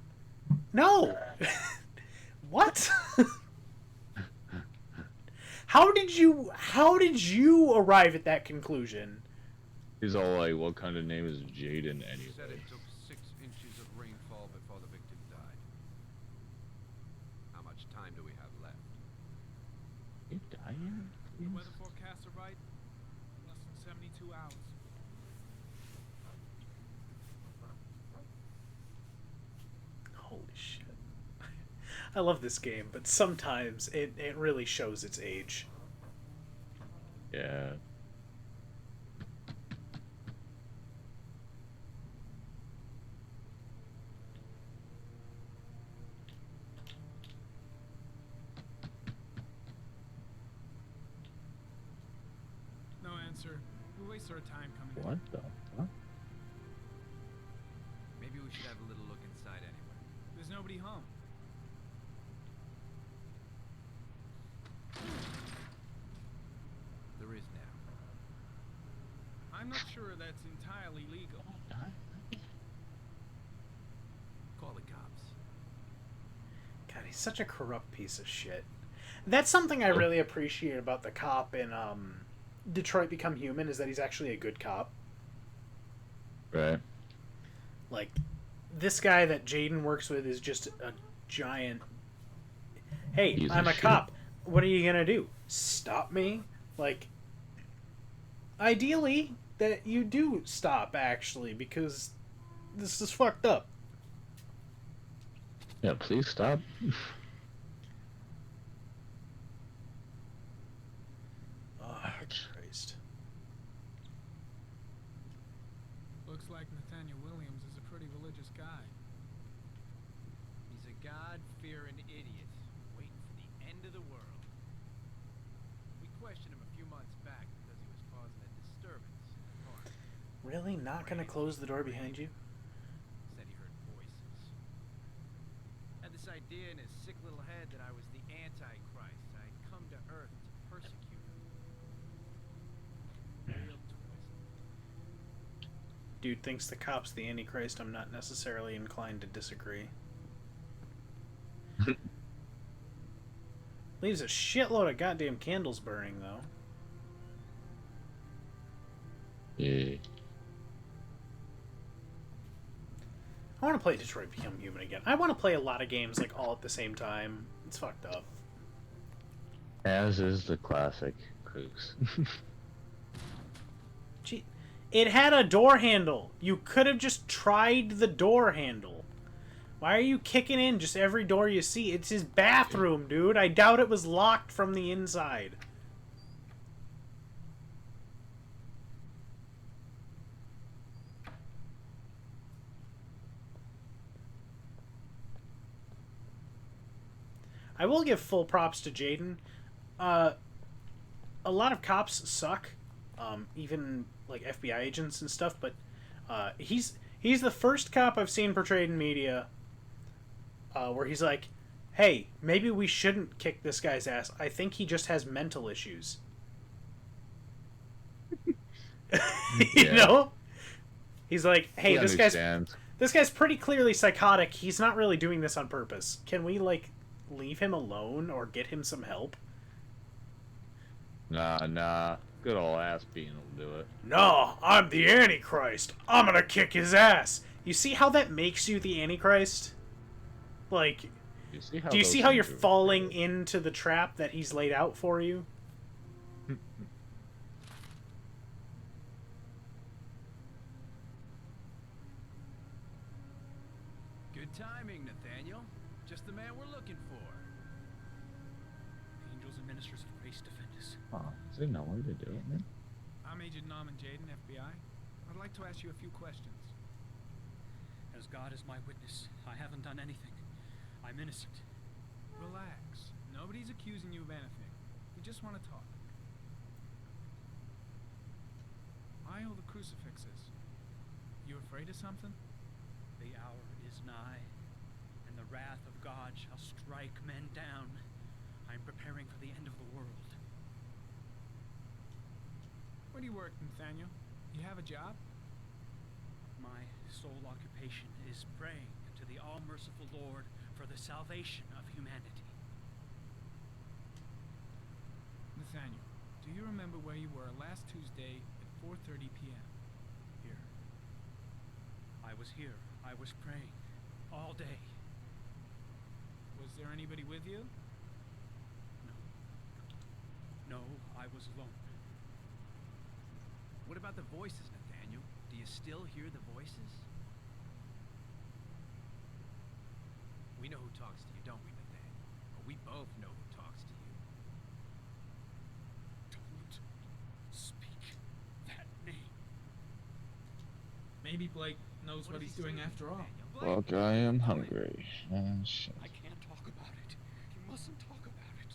no. What? How did you arrive at that conclusion? He's all like, what kind of name is Jaden He said anyway? it took 6 inches of rainfall before the victim died. How much time do we have left? You dying? The weather forecasts are right. Less than 72 hours. Holy shit. I love this game, but sometimes it really shows its age. Yeah. No answer. We waste our time coming What here. the fuck? Maybe we should have a little look inside anyway. There's nobody home. There is now. I'm not sure that's entirely legal. Call the cops. God, he's such a corrupt piece of shit. That's something I really appreciate about the cop in Detroit Become Human, is that he's actually a good cop. Right. Like, this guy that Jaden works with is just a giant... Hey, Piece I'm of a shit. cop. What are you gonna do? Stop me? Like, ideally, that you do stop, actually, because this is fucked up. Yeah, please stop. Oh, Christ. Looks like Nathaniel Williams is a pretty religious guy. He's a God-fearing idiot, waiting for the end of the world. We questioned him a few months back because he was causing a disturbance in the park. Really? Not gonna close the door behind you? Said he heard voices. Had this idea in his sick little head that I was the Antichrist. I'd come to Earth to persecute him. Real twist. Dude thinks the cop's the Antichrist. I'm not necessarily inclined to disagree. Leaves a shitload of goddamn candles burning, though. Yeah. I want to play Detroit Become Human again. I want to play a lot of games like all at the same time. It's fucked up. As is the classic Cruz. Gee, it had a door handle. You could have just tried the door handle. Why are you kicking in just every door you see? It's his bathroom, dude. I doubt it was locked from the inside. I will give full props to Jaden. A lot of cops suck, even like FBI agents and stuff. But he's the first cop I've seen portrayed in media where he's like, hey, maybe we shouldn't kick this guy's ass. I think he just has mental issues. You know? He's like, hey, He this understands. guy's pretty clearly psychotic. He's not really doing this on purpose. Can we, like, leave him alone or get him some help? Nah. Good old ass being will do it. No, I'm the Antichrist. I'm gonna kick his ass. You see how that makes you the Antichrist? Like, do you see how you're falling into the trap that he's laid out for you? Good timing, Nathaniel. Just the man we're looking for. Angels and ministers of grace defend us. Oh, does he know what to do, man? I'm Agent Norman Jaden, FBI. I'd like to ask you a few questions. As God is my witness, I haven't done anything. I'm innocent. Relax. Nobody's accusing you of anything. We just want to talk. Why all the crucifixes? You afraid of something? The hour is nigh, and the wrath of God shall strike men down. I'm preparing for the end of the world. Where do you work, Nathaniel? You have a job? My sole occupation is praying to the all-merciful Lord for the salvation of humanity. Nathaniel, do you remember where you were last Tuesday at 4:30 p.m.? Here. I was here. I was praying. All day. Was there anybody with you? No, I was alone. What about the voices, Nathaniel? Do you still hear the voices? We know who talks to you, don't we, Nathaniel? Or we both know who talks to you. Don't speak that name. Maybe Blake knows what he's doing after all. Look, I am hungry. Shit. I can't talk about it. You mustn't talk about it.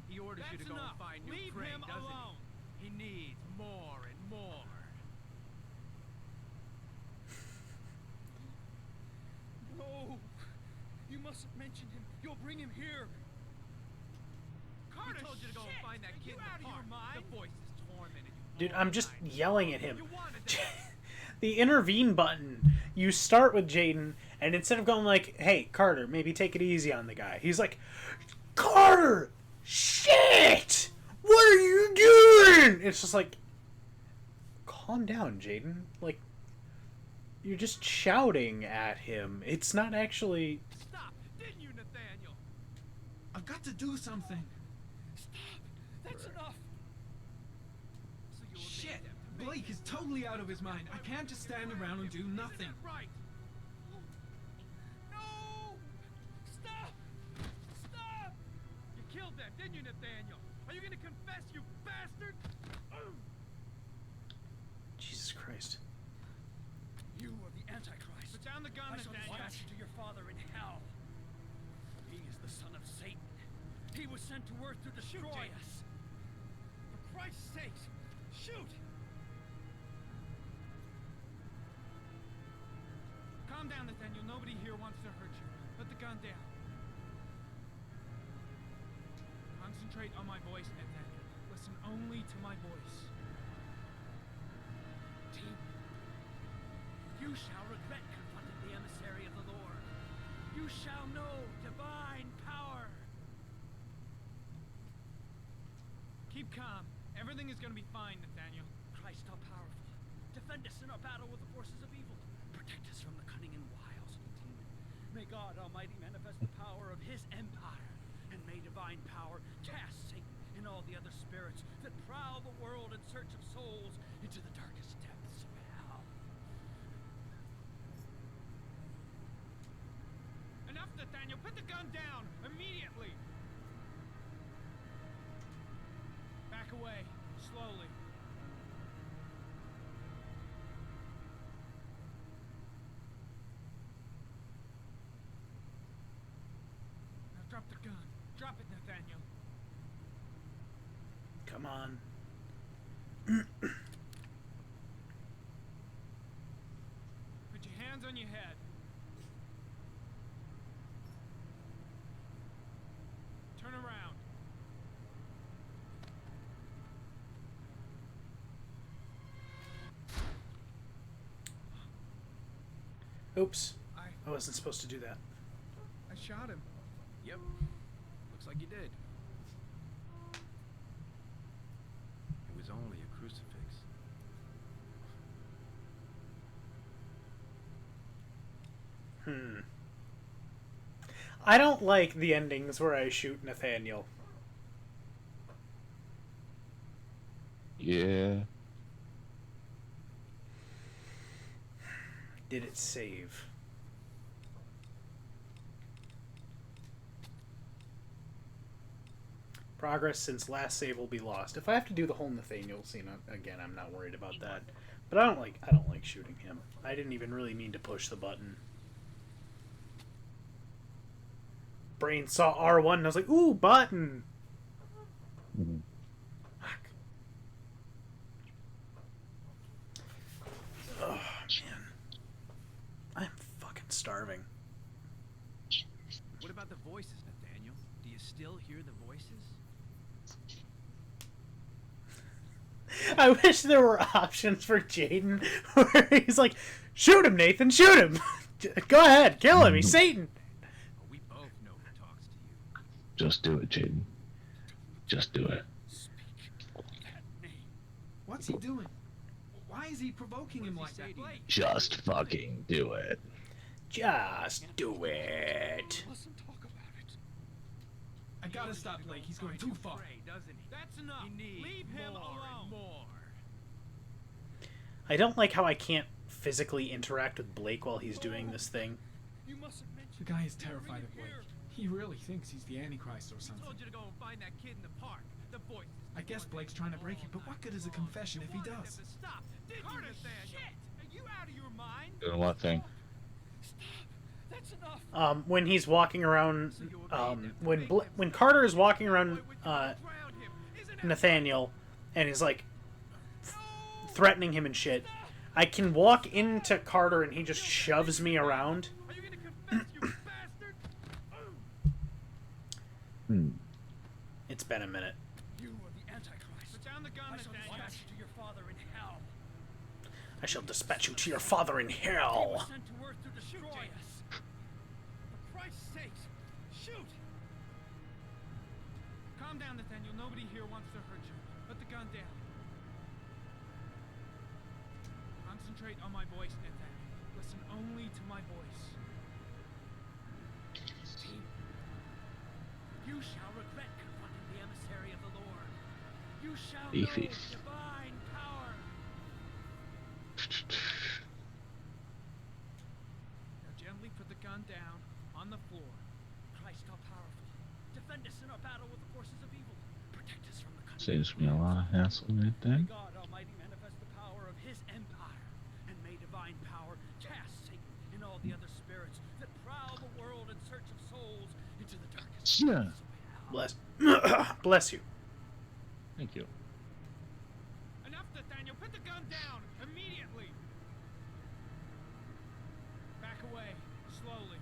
He orders you to go and find new Leave prey, him doesn't alone. he? He needs more and more. No! You mustn't mention him. You'll bring him here. Carter, told you to go and find that kid in the park. The voice is tormenting you. Dude, I'm just yelling at him. You wanted that. The intervene button, you start with Jaden, and instead of going like, hey, Carter, maybe take it easy on the guy, he's like, Carter! Shit! What are you doing? It's just like, calm down, Jaden. Like, you're just shouting at him. It's not actually... Stop! Didn't you, Nathaniel? I've got to do something. Stop! That's enough! So you obeyed Shit! them to make Blake is totally out of his mind. I can't just stand around and do nothing. Isn't that right? No! Stop! Stop! You killed them, didn't you, Nathaniel? Are you gonna confess, you bastard? Jesus Christ. You are the Antichrist. Put down the gun, I shall Nathaniel. dispatch you to your father in hell. He is the son of Satan. He was sent to earth to destroy us. For Christ's sake, shoot! Calm down, Nathaniel. Nobody here wants to hurt you. Put the gun down. Concentrate on my voice, Nathaniel. Listen only to my voice. Team, you shall regret confronting the emissary of the Lord. You shall know divine power. Keep calm. Everything is gonna be fine, Nathaniel. Christ all powerful, defend us in our battle with the forces of evil. Protect us from the cunning and wiles of the demon. May God Almighty manifest the power of his empire, and may divine power cast Satan and all the other spirits that prowl the world in search of souls into the darkest depths of hell. Enough, Nathaniel. Put the gun down immediately. Back away, slowly. Now drop the gun. Drop it, Nathaniel. Come on. Put your hands on your head. Oops. I I wasn't supposed to do that. shot him. Yep. Looks like you did. It was only a crucifix. I don't like the endings where I shoot Nathaniel. Yeah. Did it save? Progress since last save will be lost. If I have to do the whole Nathaniel scene again, I'm not worried about that. But I don't like shooting him. I didn't even really mean to push the button. Brain saw R1 and I was like, ooh, button! Fuck. Oh, man. I'm fucking starving. What about the voices, Nathaniel? Do you still hear the voices? I wish there were options for Jaden where he's like, shoot him, Nathan, shoot him! Go ahead, kill him, he's Satan! Well, we both know who talks to you. Just do it, Jaden. Just do it. What's he doing? Why is he provoking him What like does he that? say to you? Just fucking do it. Just do it. Mustn't talk about it. I gotta stop Blake. He's going too far. Afraid, doesn't he? That's enough. He needs Leave him more alone. and more. I don't like how I can't physically interact with Blake while he's doing this thing. You mustn't mention. The guy is terrified of Blake. He really thinks he's the Antichrist or I something. told you to go and find that kid in the park. The voices. I guess Blake's trying to break it, but what good is a confession if he does? Stop. Carter, shit! Are you out of your mind? Doing what thing? That's enough. When he's walking around, when Carter is walking around Nathaniel, and is like threatening him and shit, I can walk into Carter and he just shoves me around. Are you gonna confess, you bastard? It's been a minute. You are the Antichrist. Put down the gun, I shall Nathaniel. dispatch you to your father in hell. I shall dispatch you to your father in He was hell. sent to Earth to destroy us. For Christ's sakes, shoot! Calm down, Nathaniel. Nobody here wants to hurt you. Put the gun down. Concentrate on my voice, Nathaniel. Listen only to my voice. You shall regret confronting the emissary of the Lord. You shall Beefy. know divine power. Now gently put the gun down on the floor. Christ all powerful, defend us in our battle with the forces of evil. Protect us from the cunning. Saves me a lot of hassle right May there. God Almighty manifest the power of His empire, and may divine power cast Satan and all the other spirits that prowl the world in search of souls into the darkest Yeah. places of hell. Bless, bless you. Thank you. Enough, Nathaniel. Put the gun down immediately. Back away, slowly.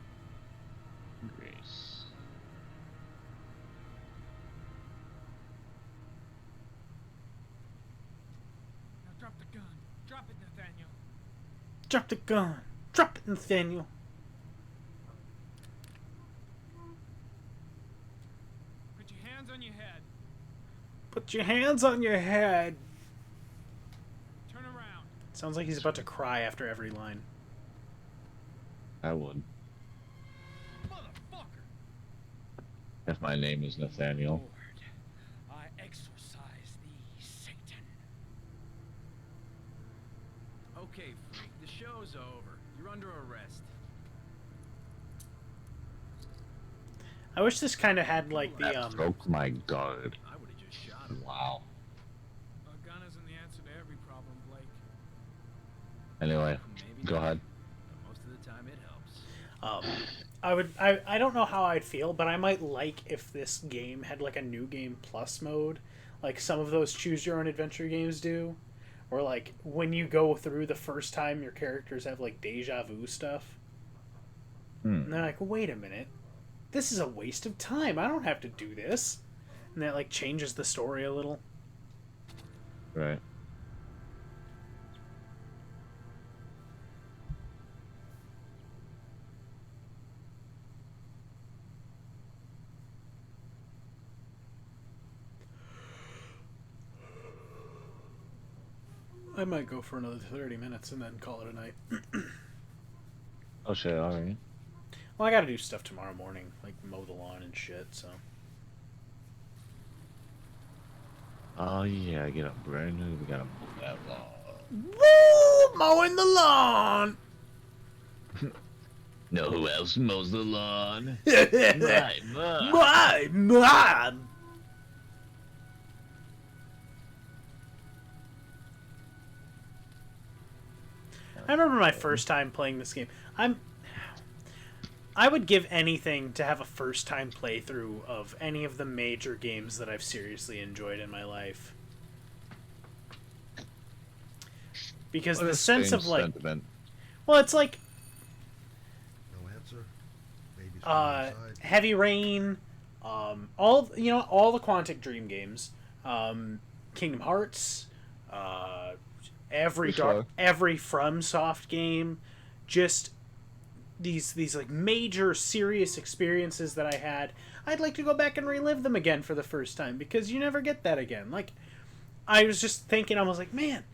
Grace. Now drop the gun. Drop it, Nathaniel. Drop the gun. Drop it, Nathaniel. Put your hands on your head. Put your hands on your head. Turn around. Sounds like he's about to cry after every line. I would. Motherfucker! If my name is Nathaniel. Lord, I exorcise thee, Satan. Okay, freak. The show's over. You're under arrest. I wish this kind of had like the That broke my guard. I would have just shot him. Wow. A gun isn't the answer to every problem, Blake. Anyway, Maybe go not, ahead. But most of the time it helps. I don't know how I'd feel, but I might like if this game had like a new game plus mode, like some of those choose your own adventure games do, or like when you go through the first time your characters have like deja vu stuff. And they're like, wait a minute, this is a waste of time. I don't have to do this. And that like changes the story a little. Right. I might go for another 30 minutes and then call it a night. Oh shit! All right. Well, I gotta do stuff tomorrow morning, like mow the lawn and shit, so. Oh yeah, get up brand new. We gotta move that lawn. Woo! Mowing the lawn! Know who else mows the lawn? My mom. My mom! I remember my first time playing this game. I would give anything to have a first time playthrough of any of the major games that I've seriously enjoyed in my life. Because the sense of like, sentiment. well, it's like No answer. Baby's inside. Heavy Rain, all the Quantic Dream games, Kingdom Hearts, every Sure. every FromSoft game, just these like major serious experiences that I had. I'd like to go back and relive them again for the first time because you never get that again. Like, I was just thinking, I was like, man,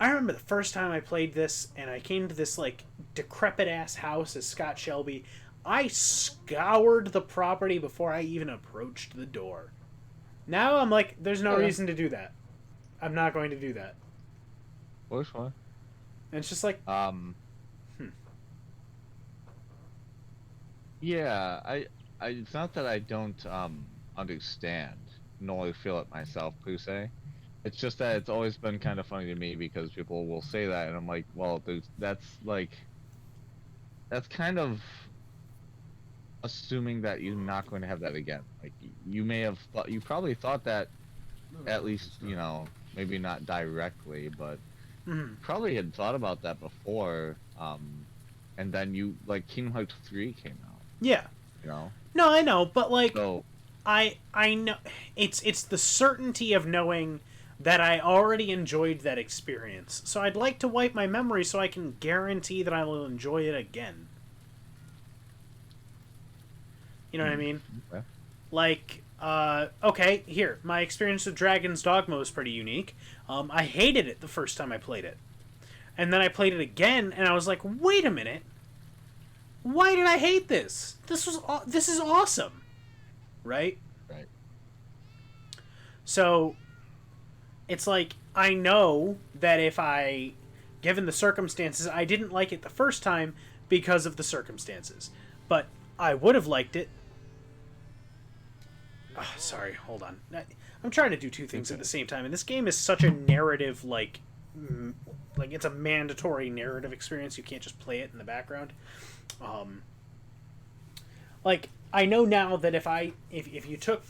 I remember the first time I played this and I came to this like decrepit ass house as Scott Shelby. I scoured the property before I even approached the door. Now I'm like, there's no reason to do that. I'm not going to do that. Which one? And it's just like, Yeah, I it's not that I don't understand nor feel it myself per se. It's just that it's always been kind of funny to me because people will say that and I'm like, well, that's kind of assuming that you're not going to have that again. Like you probably thought that at least, you know, maybe not directly, but probably had thought about that before, and then like Kingdom Hearts 3 came out. yeah. You know? No, I know, but like, So I know it's the certainty of knowing that I already enjoyed that experience. So I'd like to wipe my memory so I can guarantee that I will enjoy it again. You know what I mean? okay. Like, okay, here, my experience with Dragon's Dogma was pretty unique. I hated it the first time I played it. And then I played it again, and I was like, wait a minute. Why did I hate this? This is awesome. Right? Right. So, it's like, I know that if I, given the circumstances, I didn't like it the first time because of the circumstances. But I would have liked it. Oh, sorry, hold on. I'm trying to do two things at the same time, and this game is such a narrative, like it's a mandatory narrative experience. You can't just play it in the background. Like, I know now that if you took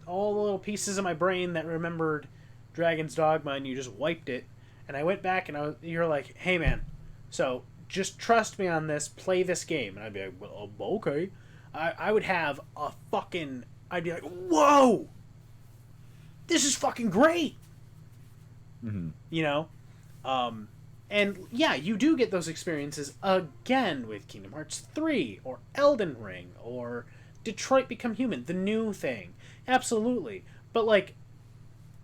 all the little pieces of my brain that remembered Dragon's Dogma and you just wiped it, and I went back and you're like, hey man, so just trust me on this, play this game, and I'd be like, well, okay. I would have a fucking, I'd be like, whoa, this is fucking great. Mm-hmm. You know, and yeah, you do get those experiences again with Kingdom Hearts 3 or Elden Ring or Detroit Become Human, the new thing. Absolutely. But like,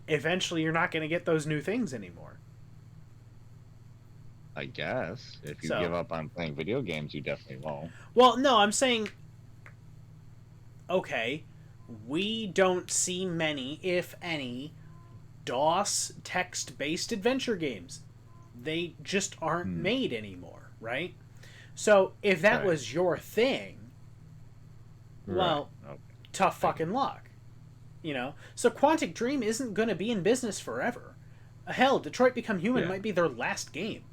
eventually you're not going to get those new things anymore. I guess if you give up on playing video games, you definitely won't. Well, no, I'm saying, okay, we don't see many, if any, DOS text-based adventure games. They just aren't made anymore, right? So if that was your thing, well, tough fucking luck. You know? So Quantic Dream isn't going to be in business forever. Hell, Detroit Become Human might be their last game.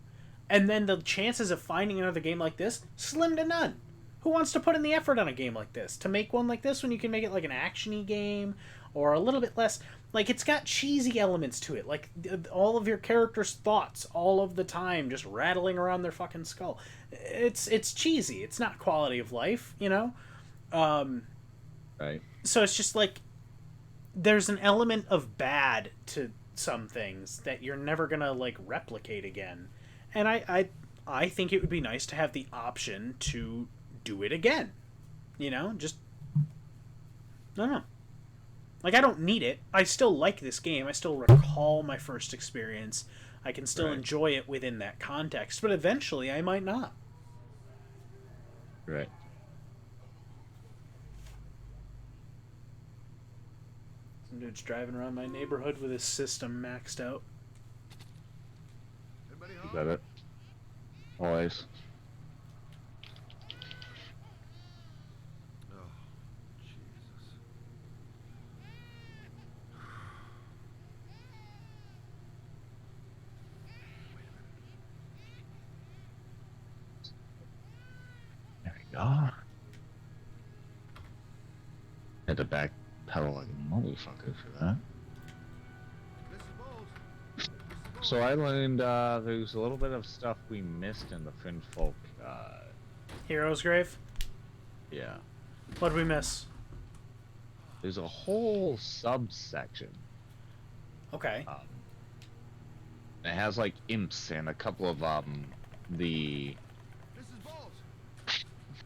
And then the chances of finding another game like this, slim to none. Who wants to put in the effort on a game like this? To make one like this when you can make it like an action-y game? Or a little bit less... Like, it's got cheesy elements to it. Like, all of your characters' thoughts all of the time just rattling around their fucking skull. It's cheesy. It's not quality of life, you know? Right. So it's just like... There's an element of bad to some things that you're never gonna, like, replicate again. And I think it would be nice to have the option to do it again. You know? Just... I don't know. Like, I don't need it. I still like this game. I still recall my first experience. I can still Right. enjoy it within that context, but eventually I might not. Right. Some dude's driving around my neighborhood with his system maxed out. Anybody Is home? that it? Always. Oh, Jesus. There we go. Had to back pedal like a motherfucker for that. Mrs. Bowles. Mrs. Bowles. So I learned there's a little bit of stuff we missed in the Fringe Folk. Hero's Grave? Yeah. What did we miss? There's a whole subsection. Okay. It has like imps and a couple of the Mrs. Bowles.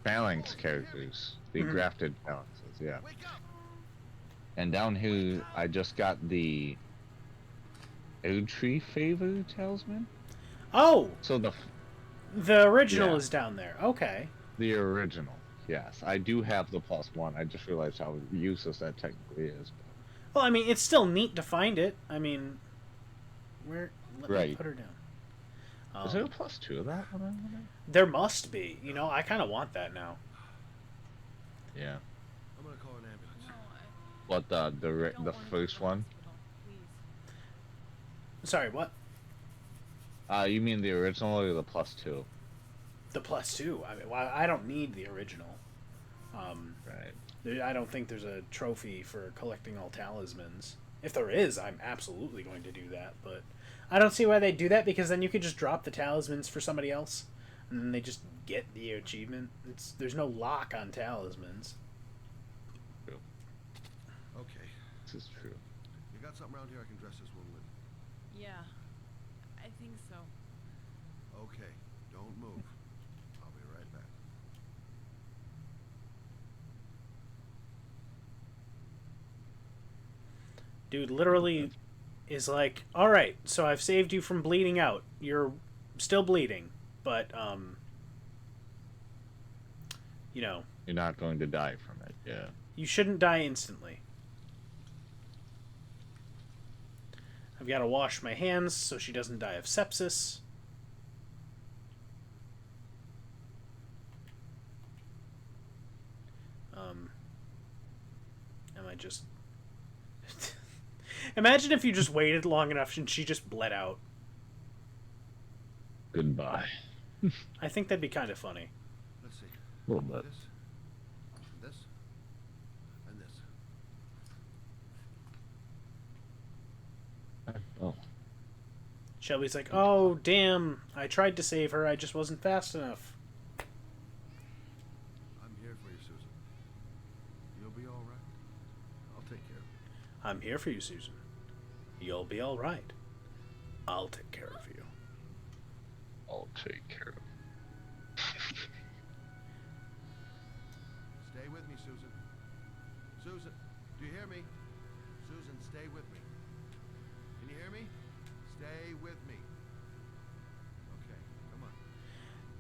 phalanx characters. The Mhm. grafted phalanxes, yeah. Wake up. And down here I just got the Tree Favor Talisman. Oh! So The original Yeah. is down there. Okay. the original. Yes. I do have the +1. I just realized how useless that technically is. Well, I mean, it's still neat to find it. I mean, where... Let me Right. put her down. Is there a +2 of that one? There must be. You know, I kind of want that now. Yeah. I'm gonna call an ambulance. What the first one? Sorry, what? You mean the original or the +2? The +2. I mean, well, I don't need the original. Right. I don't think there's a trophy for collecting all talismans. If there is, I'm absolutely going to do that. But I don't see why they do that, because then you could just drop the talismans for somebody else, and then they just get the achievement. There's no lock on talismans. True. Okay. This is true. You got something around here I can dress this wound with? Yeah, I think so. Okay. Don't move. I'll be right back. Dude literally is like, alright, so I've saved you from bleeding out. You're still bleeding, but, you know, You're not going to die from it, yeah. you shouldn't die instantly. I've got to wash my hands so she doesn't die of sepsis. Am I just... Imagine if you just waited long enough and she just bled out. Goodbye. I think that'd be kind of funny. Let's see. A little bit. This, and this. Oh. Shelby's like, oh, damn, I tried to save her, I just wasn't fast enough. I'm here for you, Susan. You'll be all right. I'll take care of you. I'm here for you, Susan. You'll be all right. I'll take care of you. I'll take care of it. Stay with me, Susan. Susan, do you hear me? Susan, stay with me. Can you hear me? Stay with me. Okay, come on.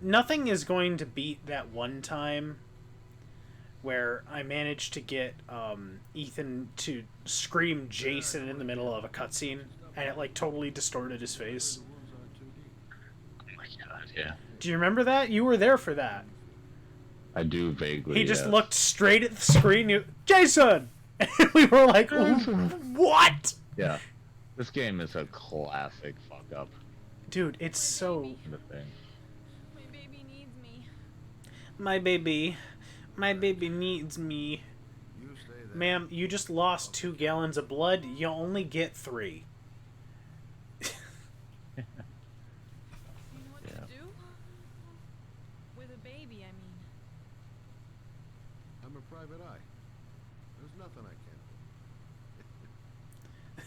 Nothing is going to beat that one time where I managed to get Ethan to scream Jason in the middle of a cutscene, and it like totally distorted his face. Oh my god, yeah. Do you remember that? You were there for that. I do vaguely. He just yes. looked straight at the screen. Jason, and we were like, "What?" Yeah. This game is a classic fuck up Dude, it's so. kind of thing. My baby needs me. My baby needs me. You stay there. Ma'am, you just lost 2 gallons of blood. You only get 3. You know what Yeah. to do? With a baby, I mean. I'm a private eye. There's nothing I can't do.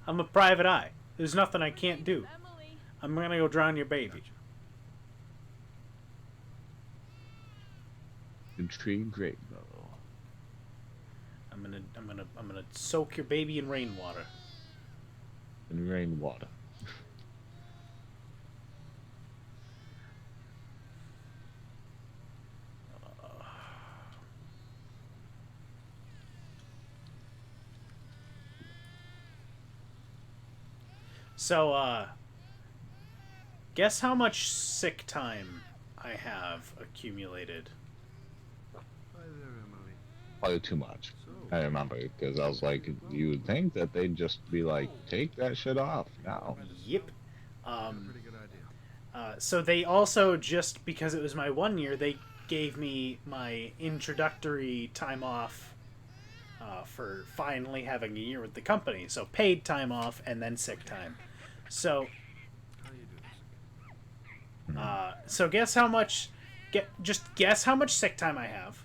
I'm a private eye. There's nothing I can't do. Emily. I'm gonna go drown your baby. The tree great though. I'm gonna soak your baby in rainwater. And rainwater. So, guess how much sick time I have accumulated. Hi there, Emily. Probably too much. So, I remember because I was like, you would think that they'd just be like, take that shit off now. Yep. pretty good idea. So they also, just because it was my 1 year, they gave me my introductory time off for finally having a year with the company. So paid time off and then sick time. So, How do you do this again? so guess how much? Just guess how much sick time I have.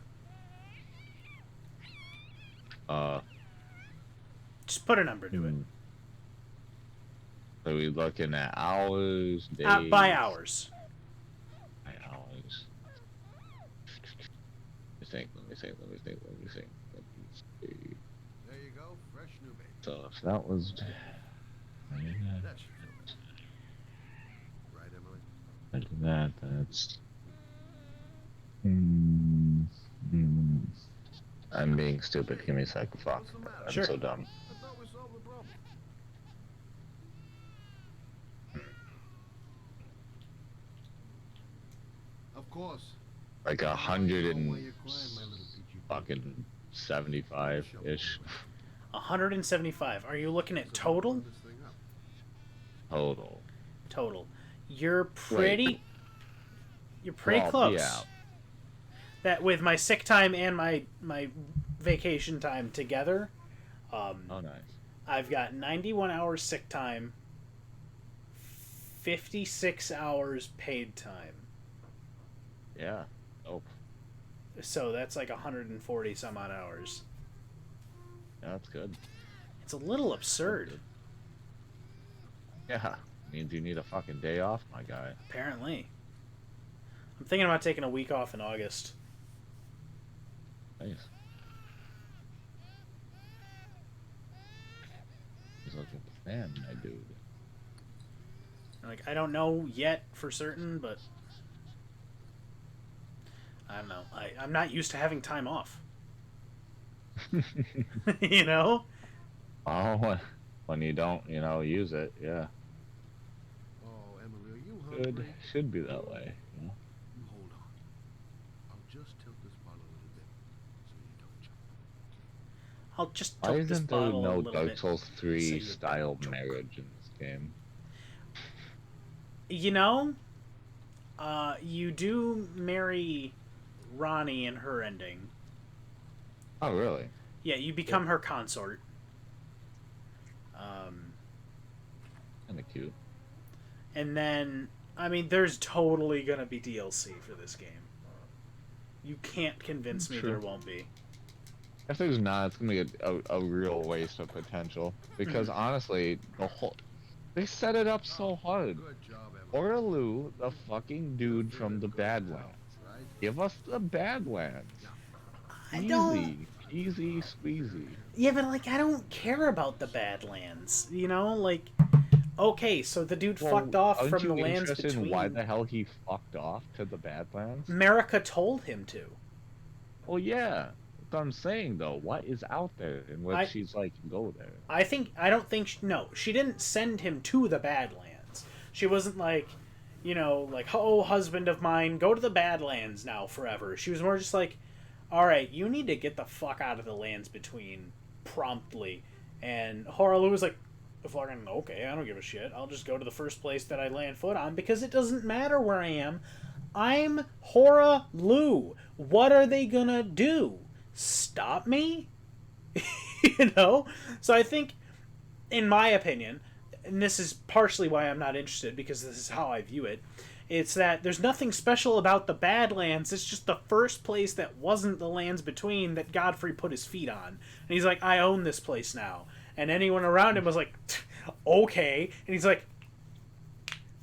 Just put a number to it. Are we looking at hours, days? By hours. By hours. Let me think. There you go, fresh new baby. So if that was... That should do it. Right, Emily? That's... I'm being stupid. Give me a second. Fuck. What's the matter? I'm Sure. so dumb. I thought we solved the problem. Of course. Like Why 100 you and crying, my little peachy fucking 75-ish 175. Are you looking at So total? run this thing up. total. Total. You're pretty. You're pretty Well, close. yeah. That with my sick time and my vacation time together, Oh, nice. I've got 91 hours sick time, 56 hours paid time. Yeah. Oh, So that's like 140 some odd hours. yeah, that's good. It's a little absurd, Yeah. Means you need a fucking day off, my guy. apparently. I'm thinking about taking a week off in August. Nice. He's like a fan, my dude. Like, I don't know yet for certain, but I don't know. I'm not used to having time off. You know? Oh, when you don't, use it, yeah. Oh, Emily, are you hungry? Should be that way. You know? You hold on. I'll just tilt this bottle a little bit so you don't choke. I'll just Why tilt this isn't there bottle a no little Dark bit. Souls so 3 you style don't choke. marriage in this game? You know, you do marry Ronnie in her ending. Oh, really? Yeah, you become her consort. Kind of cute. And then, I mean, there's totally gonna be DLC for this game. You can't convince me True. there won't be. If there's not, it's gonna be a real waste of potential. Because honestly, they set it up so hard. Good job, Emily. Orlu, the fucking dude from the Badlands. Right? Give us the Badlands. I don't. Easy squeezy. Yeah, but like, I don't care about the Badlands. You know, like, okay, so the dude fucked off aren't from you the lands interested between. in why the hell he fucked off to the Badlands? America told him to. Well, yeah. That's what I'm saying, though. What is out there in which she's like, go there? I don't think no, she didn't send him to the Badlands. She wasn't like, oh, husband of mine, go to the Badlands now forever. She was more just like, all right, you need to get the fuck out of the lands between promptly. And Horalu was like, fucking okay, I don't give a shit. I'll just go to the first place that I land foot on because it doesn't matter where I am. I'm Horalu. What are they gonna do? Stop me? You know? So I think, in my opinion, and this is partially why I'm not interested, because this is how I view it, it's that there's nothing special about the Badlands. It's just the first place that wasn't the lands between that Godfrey put his feet on. And he's like, I own this place now. And anyone around him was like, okay. And he's like,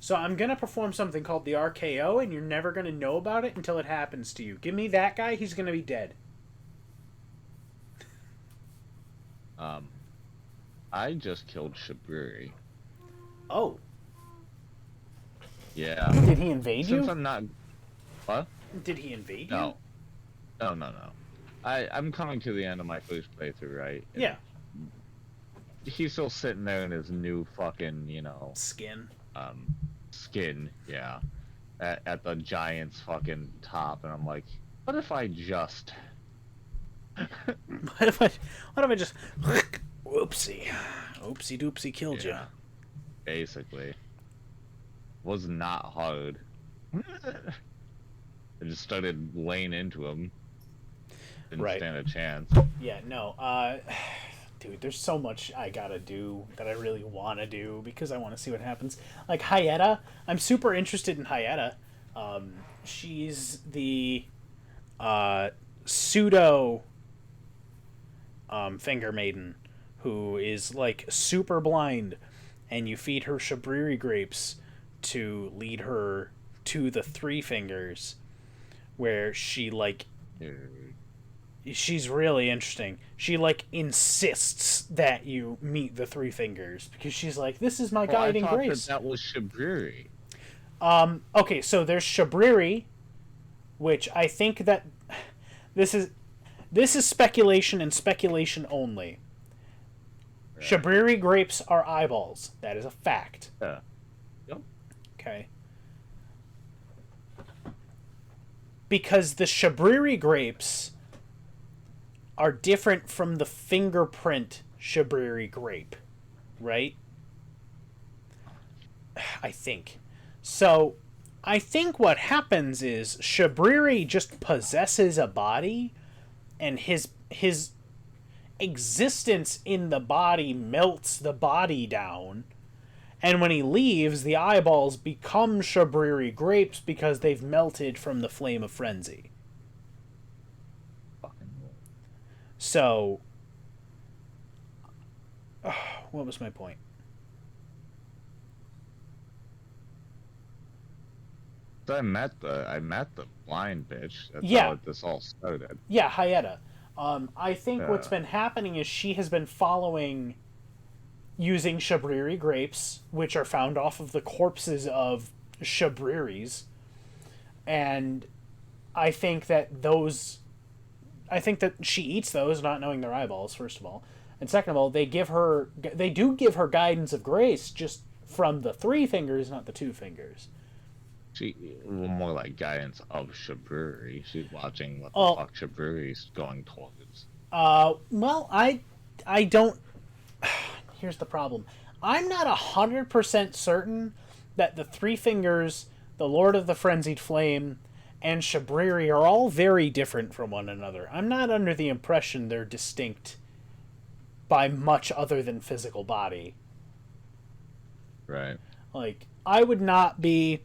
so I'm going to perform something called the RKO, and you're never going to know about it until it happens to you. Give me that guy, he's going to be dead. I just killed Shaburi. Oh. Yeah. Did he invade Since you? I'm not... What? Did he invade No. No. I'm coming to the end of my first playthrough, right? And you? Yeah. he's still sitting there in his new fucking, Skin. skin, yeah, at the giant's fucking top, and I'm like, what if I just... What if I just whoopsie doopsie killed you? Basically. Was not hard. I just started laying into him. Didn't Right. stand a chance. Yeah, no, dude, there's so much I gotta do that I really want to do because I want to see what happens. Like Hyetta, I'm super interested in Hyetta. She's the pseudo finger maiden who is like super blind, and you feed her shabriri grapes to lead her to the Three Fingers, where she like... She's really interesting. She like insists that you meet the Three Fingers because she's like, "This is my guiding I thought grace." that was Shabriri. Okay, so there's Shabriri, which I think that this is speculation and speculation only. Right. Shabriri grapes are eyeballs. That is a fact. Yeah. Yep. Okay. Because the Shabriri grapes are different from the fingerprint Shabriri grape, right? I think. So, I think what happens is Shabriri just possesses a body, and his existence in the body melts the body down, and when he leaves, the eyeballs become Shabriri grapes because they've melted from the flame of frenzy. So, what was my point? I met the blind bitch. That's Yeah. how this all started. Yeah, Hyetta. I think what's been happening is she has been following, using Shabriri grapes, which are found off of the corpses of Shabriris, and I think that she eats those, not knowing their eyeballs, first of all. And second of all, they do give her guidance of grace, just from the Three Fingers, not the Two Fingers. She more like guidance of Shabriri. She's watching what the fuck Shabriri's going towards. Well, I don't... Here's the problem. I'm not 100% certain that the Three Fingers, the Lord of the Frenzied Flame, and Shabriri are all very different from one another. I'm not under the impression they're distinct by much other than physical body. Right. Like, I would not be...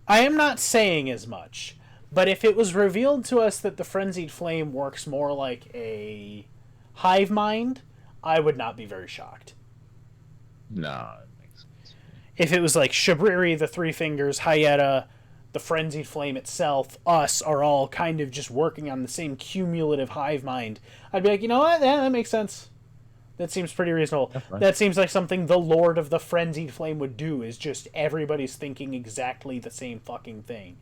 I am not saying as much, but if it was revealed to us that the Frenzied Flame works more like a hive mind, I would not be very shocked. No, it makes sense. If it was like Shabriri, the Three Fingers, Hyetta, the Frenzied Flame itself, us are all kind of just working on the same cumulative hive mind, I'd be like, you know what? Yeah, that makes sense. That seems pretty reasonable. That seems like something the Lord of the Frenzied Flame would do, is just everybody's thinking exactly the same fucking thing.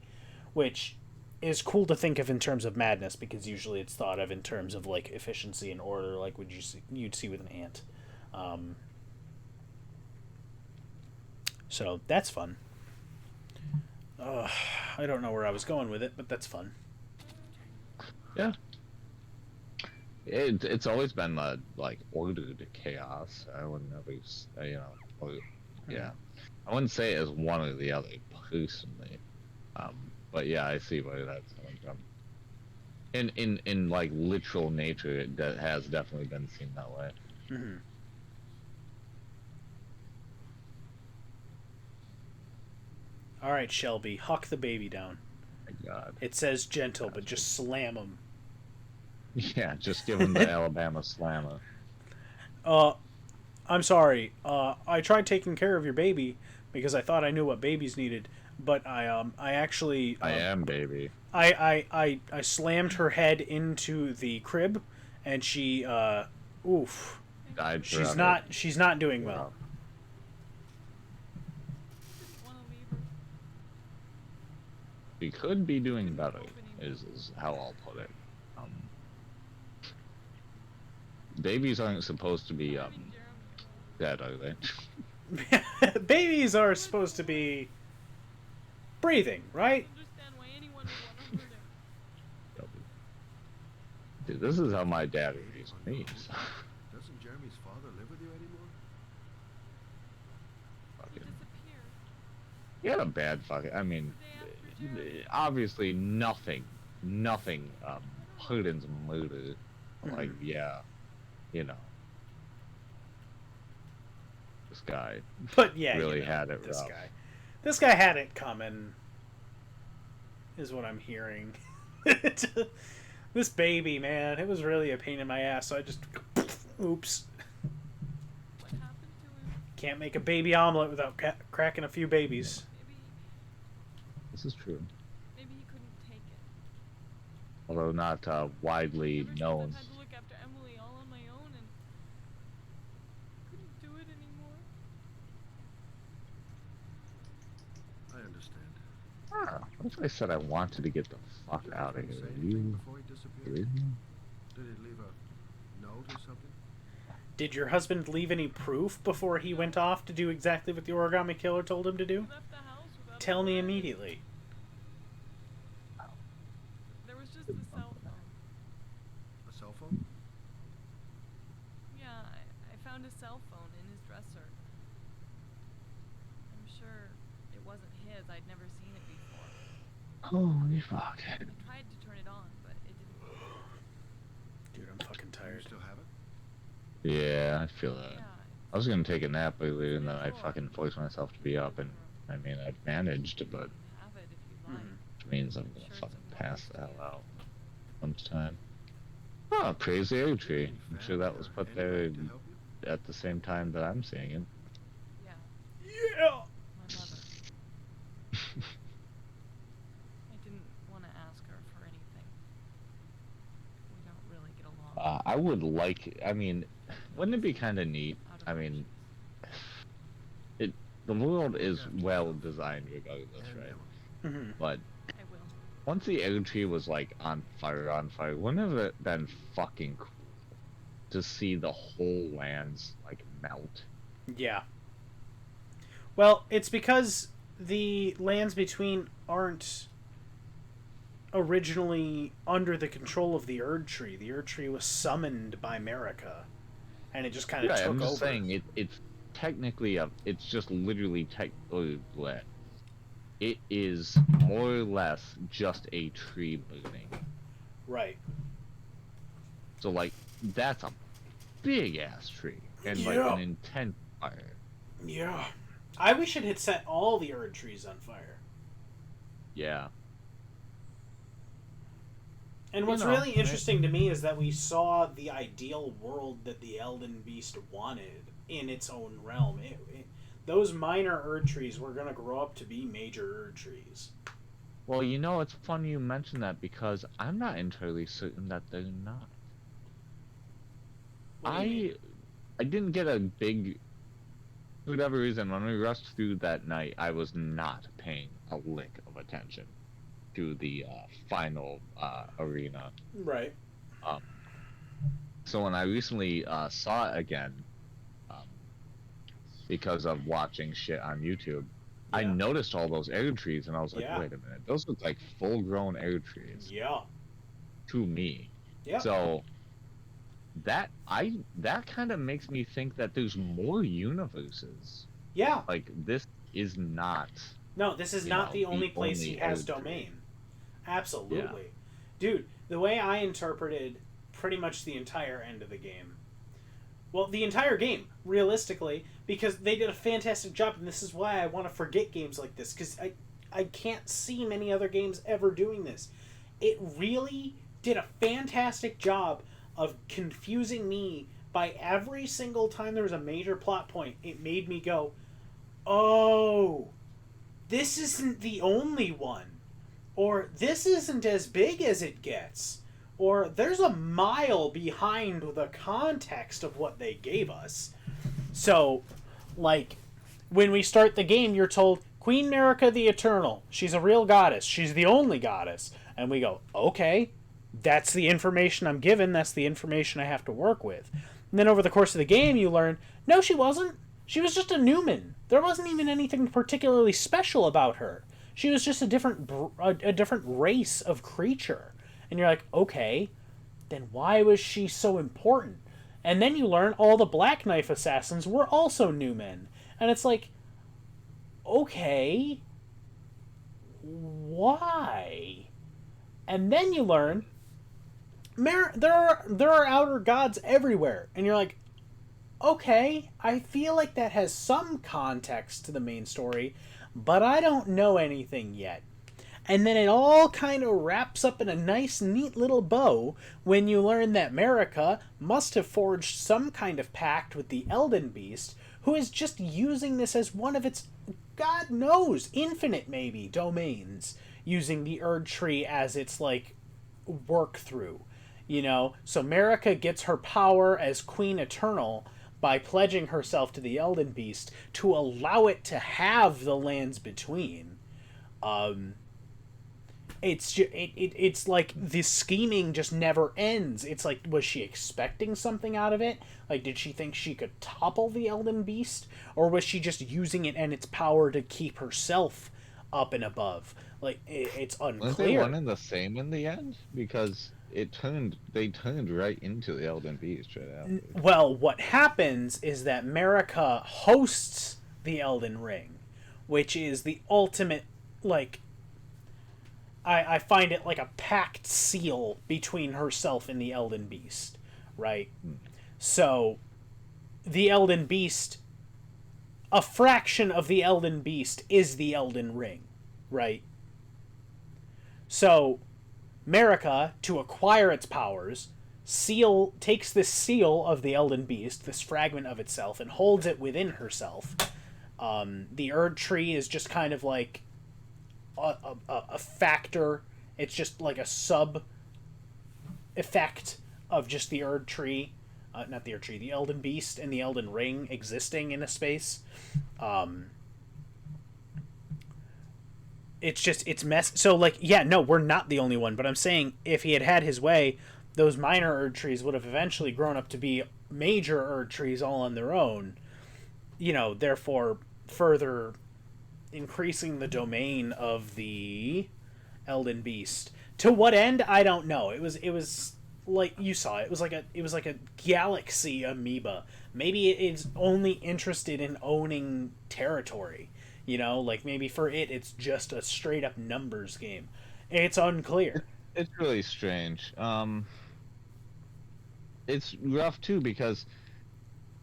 Which is cool to think of in terms of madness, because usually it's thought of in terms of like efficiency and order, like you'd see with an ant. So that's fun. I don't know where I was going with it, but that's fun. Yeah. It's always been like ordered chaos. I wouldn't ever, yeah. I wouldn't say it as one or the other personally, but yeah, I see where that's coming from. In like literal nature, it has definitely been seen that way. Mm-hmm. All right, Shelby, huck the baby down. My God. It says gentle, but just slam him. Yeah, just give him the Alabama slammer. I'm sorry. I tried taking care of your baby because I thought I knew what babies needed, but I actually... I am baby. I slammed her head into the crib, and she, oof. Died forever. She's not doing well. She could be doing better, is how I'll put it. babies aren't supposed to be dead, are they? Babies are supposed to be breathing, right? Understand why anyone would want to hurt him. Dude, this is how my dad raised me. So. Doesn't Jeremy's father live with you anymore? He Fucking, disappeared. he had a bad fucking. I mean, obviously nothing Putin's murder. Like, yeah, you know, this guy But yeah, really you know, had it this rough. This guy had it coming, is what I'm hearing. This baby, man, it was really a pain in my ass. So I just, oops, What happened to him? can't make a baby omelet without cracking a few babies. Maybe, This is true, maybe he couldn't take it. although not widely Ever since known. I've had to look after Emily all on my own and couldn't do it anymore. I understand. Ah, what if I said I wanted to get the fuck out of Did he here? say Are anything you before he disappeared? kidding? Did he leave a note or something? Did your husband leave any proof before he went off to do exactly what the origami killer told him to do? He left the house without a Tell me word. immediately. There was just the cell phone. A cell phone? Yeah, I found a cell phone in his dresser. I'm sure it wasn't his. I'd never seen it before. Holy fuck. I tried to turn it on, but it didn't work. Dude, I'm fucking Do you tired. still have it? Yeah, I feel that. Yeah, I was gonna take a nap earlier and then I fucking forced myself to be up and I mean I managed, but have it if you like. which means I'm gonna fucking pass the hell out lunchtime. Oh, praise the oak tree. I'm sure that was put there Anybody to help you? at the same time that I'm seeing it. Yeah, Yeah! my mother. I didn't want to ask her for anything. We don't really get along. I would like. I mean, wouldn't it be kind of neat? I mean, the world is well designed regardless, And right? Emily. Mhm. But I will. once the oak tree was like on fire, wouldn't it have been fucking cool to see the whole lands like melt? Yeah. Well, it's because the lands between aren't originally under the control of the Erd Tree. The Erd Tree was summoned by Marika, and it just kind of Yeah, took I'm just over. saying it's technically it's just literally it is more or less just a tree burning. Right. So like that's a big ass tree and like Yeah. an intense fire. Yeah. I wish it had set all the Erd Trees on fire. Yeah. And what's You know, really interesting to me is that we saw the ideal world that the Elden Beast wanted in its own realm. Those minor Erd Trees were going to grow up to be major Erd Trees. Well, you know, it's funny you mention that because I'm not entirely certain that they're not. What do you mean? I didn't get a big. For whatever reason, when we rushed through that night, I was not paying a lick of attention to the final arena. Right. So when I recently saw it again, because of watching shit on YouTube, I Yeah. noticed all those air trees, and I was like, Yeah. wait a minute, those look like full-grown air trees Yeah. to me. Yeah. So that kind of makes me think that there's more universes. Yeah. Like this is not. No, this is You not know, the only the place only he has Erd Tree. domain. Absolutely. Dude, the way I interpreted pretty much the entire end of the game. Well, the entire game, realistically, because they did a fantastic job, and this is why I want to forget games like this, because I can't see many other games ever doing this. It really did a fantastic job of confusing me by every single time there was a major plot point. It made me go, oh, this isn't the only one. Or this isn't as big as it gets. Or there's a mile behind the context of what they gave us. So, like, when we start the game, you're told, Queen Marika the Eternal, she's a real goddess. She's the only goddess. And we go, okay, that's the information I'm given. That's the information I have to work with. And then over the course of the game, you learn, no, she wasn't. She was just a Newman. There wasn't even anything particularly special about her. She was just a different race of creature. And you're like, okay, then why was she so important? And then you learn all the Black Knife assassins were also Newmen. And it's like, okay, why? And then you learn there are outer gods everywhere. And you're like, okay, I feel like that has some context to the main story, but I don't know anything yet. And then it all kind of wraps up in a nice, neat little bow when you learn that Marika must have forged some kind of pact with the Elden Beast, who is just using this as one of its, God knows, infinite maybe, domains, using the Erd Tree as its, like, work through. You know, so Marika gets her power as Queen Eternal by pledging herself to the Elden Beast to allow it to have the lands between. It's like the scheming just never ends. It's like, was she expecting something out of it? Like, did she think she could topple the Elden Beast? Or was she just using it and its power to keep herself up and above? Like, it's unclear. Weren't they one and the same in the end? Because they turned right into the Elden Beast right after. Well, what happens is that Marika hosts the Elden Ring, which is the ultimate, like, I find it like a pact seal between herself and the Elden Beast, right? So, the Elden Beast, a fraction of the Elden Beast is the Elden Ring, right? So, Marika, to acquire its powers, takes this seal of the Elden Beast, this fragment of itself, and holds it within herself. The Erd Tree is just kind of like a factor. It's just like a sub effect of just the Erd Tree, not the Erd Tree, the Elden Beast and the Elden Ring existing in a space. It's so, like, yeah, no, we're not the only one, but I'm saying if he had had his way, those minor Erd Trees would have eventually grown up to be major Erd Trees all on their own, you know, therefore further increasing the domain of the Elden Beast. To what end, I don't know. It was like you saw, it was like a galaxy amoeba. Maybe it's only interested in owning territory. You know, like maybe for it's just a straight up numbers game. It's unclear. It's really strange. It's rough too because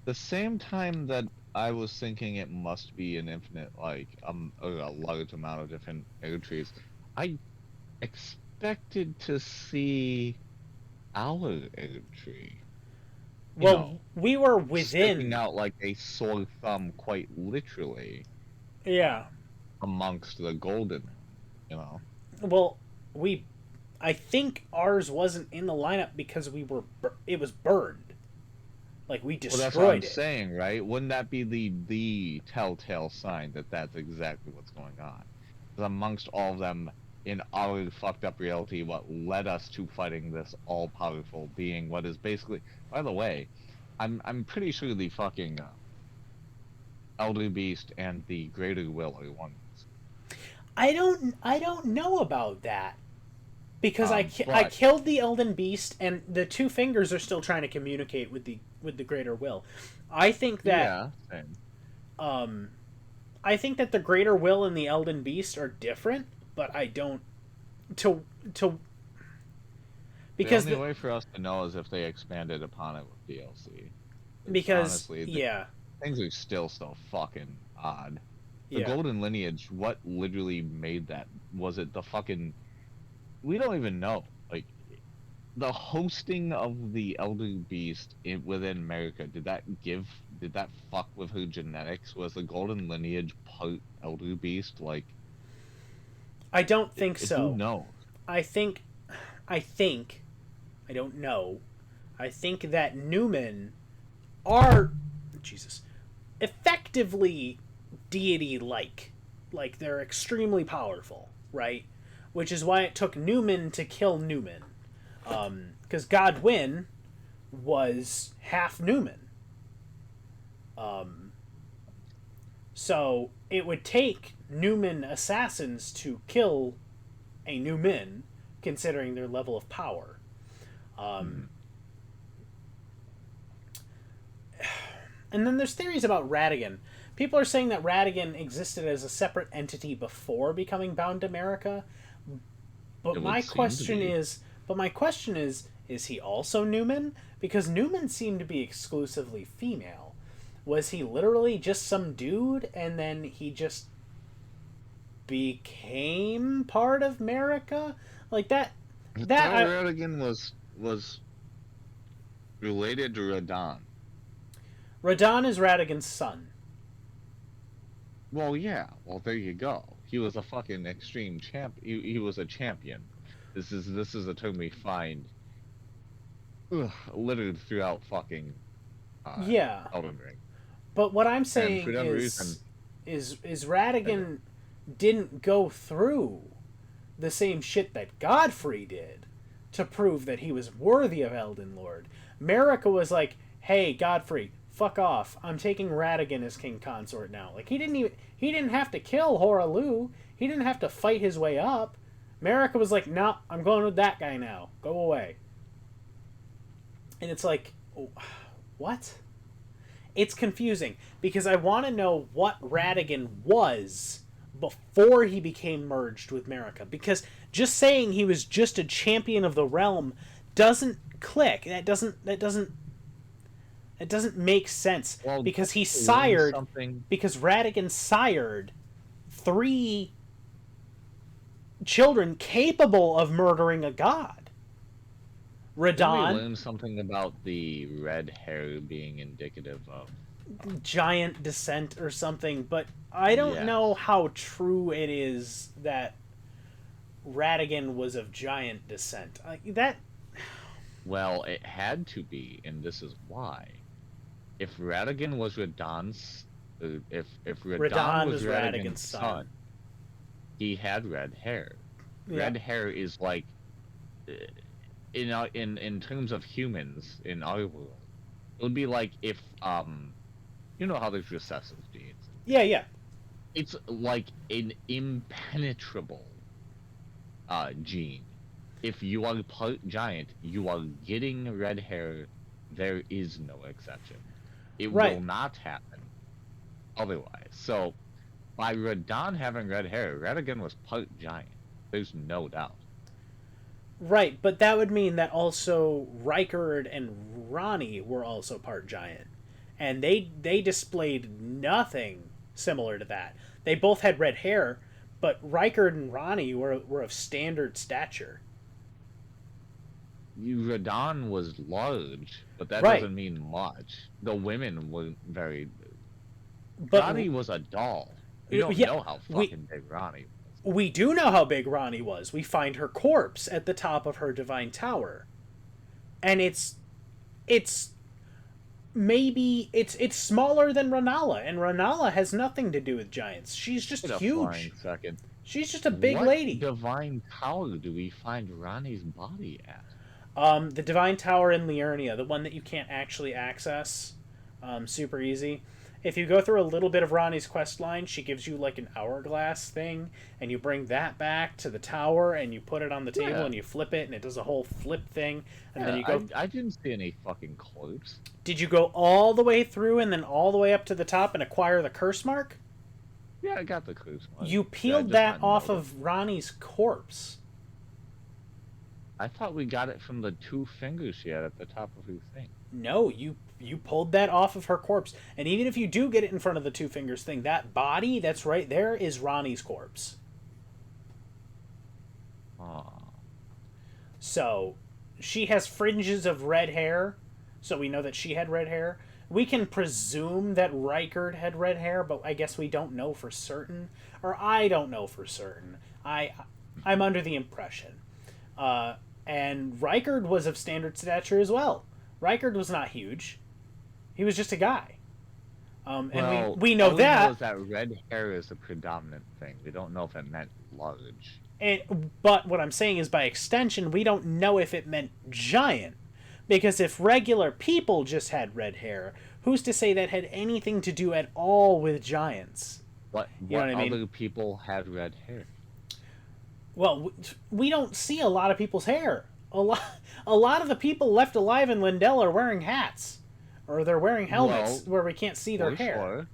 the same time that I was thinking it must be an infinite, like, a large amount of different Erd Trees, I expected to see our Erd Tree. Well, we were within, sticking out like a sore thumb, quite literally. Yeah. Amongst the golden, you know. Well, I think ours wasn't in the lineup because it was burned. Like, we destroyed it. Well, that's what I'm saying, right? Wouldn't that be the telltale sign that that's exactly what's going on? Because amongst all of them, in our fucked up reality, what led us to fighting this all-powerful being, what is basically... By the way, I'm pretty sure the fucking Elden Beast and the Greater Will are ones. I don't know about that. Because I killed the Elden Beast, and the two fingers are still trying to communicate with the Greater Will. I think that same. I think that the Greater Will and the Elden Beast are different, but I don't because the only way for us to know is if they expanded upon it with DLC. Because honestly, things are still so fucking odd. The Golden Lineage, what literally made that? Was it the fucking... We don't even know. Like, the hosting of the Elder Beast within America, did that fuck with her genetics? Was the Golden Lineage part Elder Beast? Like, I don't think so. Who knows? I think, I don't know. I think that Newmen are, effectively deity-like. Like, they're extremely powerful, right? Which is why it took Newman to kill Newman. Because Godwyn was half Newman. So it would take Newman assassins to kill a Newman, considering their level of power. And then there's theories about Ratigan. People are saying that Ratigan existed as a separate entity before becoming bound to America. But my question is, is he also Newman? Because Newman seemed to be exclusively female. Was he literally just some dude, and then he just became part of America? Like that. Ratigan was related to Radahn. Radahn is Ratigan's son. Well, yeah. Well, there you go. He was a fucking extreme champ. He was a champion. This is a term we find littered throughout fucking Elden Ring. But what I'm saying is Ratigan didn't go through the same shit that Godfrey did to prove that he was worthy of Elden Lord. Marika was like, "Hey, Godfrey, fuck off. I'm taking Ratigan as king consort now." Like he didn't have to kill Hoarah. He didn't have to fight his way up. Marika was like, "Nah, I'm going with that guy now. Go away." And it's like, what? It's confusing because I want to know what Ratigan was before he became merged with Marika. Because just saying he was just a champion of the realm doesn't click. That doesn't make sense. Well, because because Ratigan sired 3 children capable of murdering a god. Radahn. We learned something about the red hair being indicative of giant descent or something, but I don't know how true it is that Ratigan was of giant descent. Well, it had to be, and this is why. If Ratigan was Radahn's, if Radahn was Ratigan's son, he had red hair. Yeah. Red hair is like, in terms of humans in our world, it would be like if you know how there's recessive genes. Yeah. It's like an impenetrable gene. If you are part giant, you are getting red hair. There is no exception. It will not happen otherwise. So, by Radahn having red hair, Ratigan was part giant. There's no doubt. Right, but that would mean that also Rykard and Ranni were also part giant. And they displayed nothing similar to that. They both had red hair, but Rykard and Ranni were of standard stature. Radahn was large, but that doesn't mean much. The women were very... But Ranni was a doll. We don't know how fucking big Ranni was. We do know how big Ranni was. We find her corpse at the top of her divine tower. And it's smaller than Rennala, and Rennala has nothing to do with giants. She's just huge. She's just a big lady. What divine tower do we find Ranni's body at? The divine tower in Liurnia, the one that you can't actually access super easy. If you go through a little bit of Ranni's quest line, she gives you like an hourglass thing, and you bring that back to the tower, and you put it on the table, and you flip it, and it does a whole flip thing, and then you go... I didn't see any fucking corpse. Did you go all the way through, and then all the way up to the top and acquire the curse mark? Yeah, I got the curse mark. You peeled that off of Ranni's corpse. I thought we got it from the 2 fingers she had at the top of her thing. No, you pulled that off of her corpse. And even if you do get it in front of the 2 fingers thing, that body that's right there is Ranni's corpse. So, she has fringes of red hair, so we know that she had red hair. We can presume that Rykard had red hair, but I guess we don't know for certain. Or I don't know for certain. I'm under the impression. And Rykard was of standard stature as well. Rykard was not huge. He was just a guy. And we know all that. We know is that red hair is a predominant thing. We don't know if it meant large. But what I'm saying is, by extension, we don't know if it meant giant. Because if regular people just had red hair, who's to say that had anything to do at all with giants? What know what I mean? other people had red hair? Well, we don't see a lot of people's hair. A lot of the people left alive in Lindell are wearing hats. Or they're wearing helmets where we can't see their hair. Sure.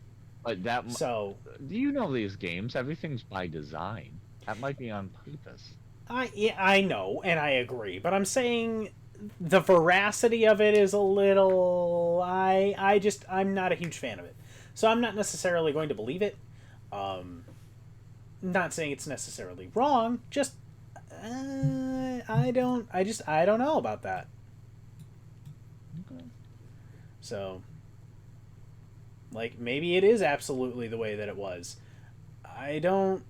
But that... So... Do you know these games? Everything's by design. That might be on purpose. I know, and I agree. But I'm saying the veracity of it is a little... I'm not a huge fan of it. So I'm not necessarily going to believe it. Not saying it's necessarily wrong. Just... I don't know about that. Okay. So, like, maybe it is absolutely the way that it was. I don't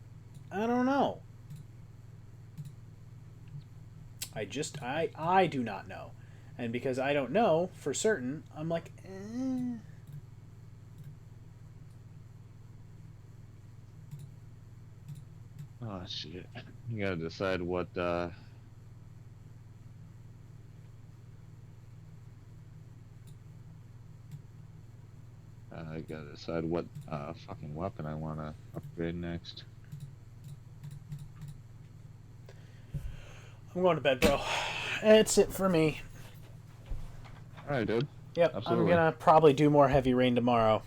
know. I do not know. And because I don't know for certain, I'm like, Oh, shit. You gotta decide what, I gotta decide what fucking weapon I wanna upgrade next. I'm going to bed, bro. That's it for me. Alright, dude. Yep, Absolutely. I'm gonna probably do more Heavy Rain tomorrow.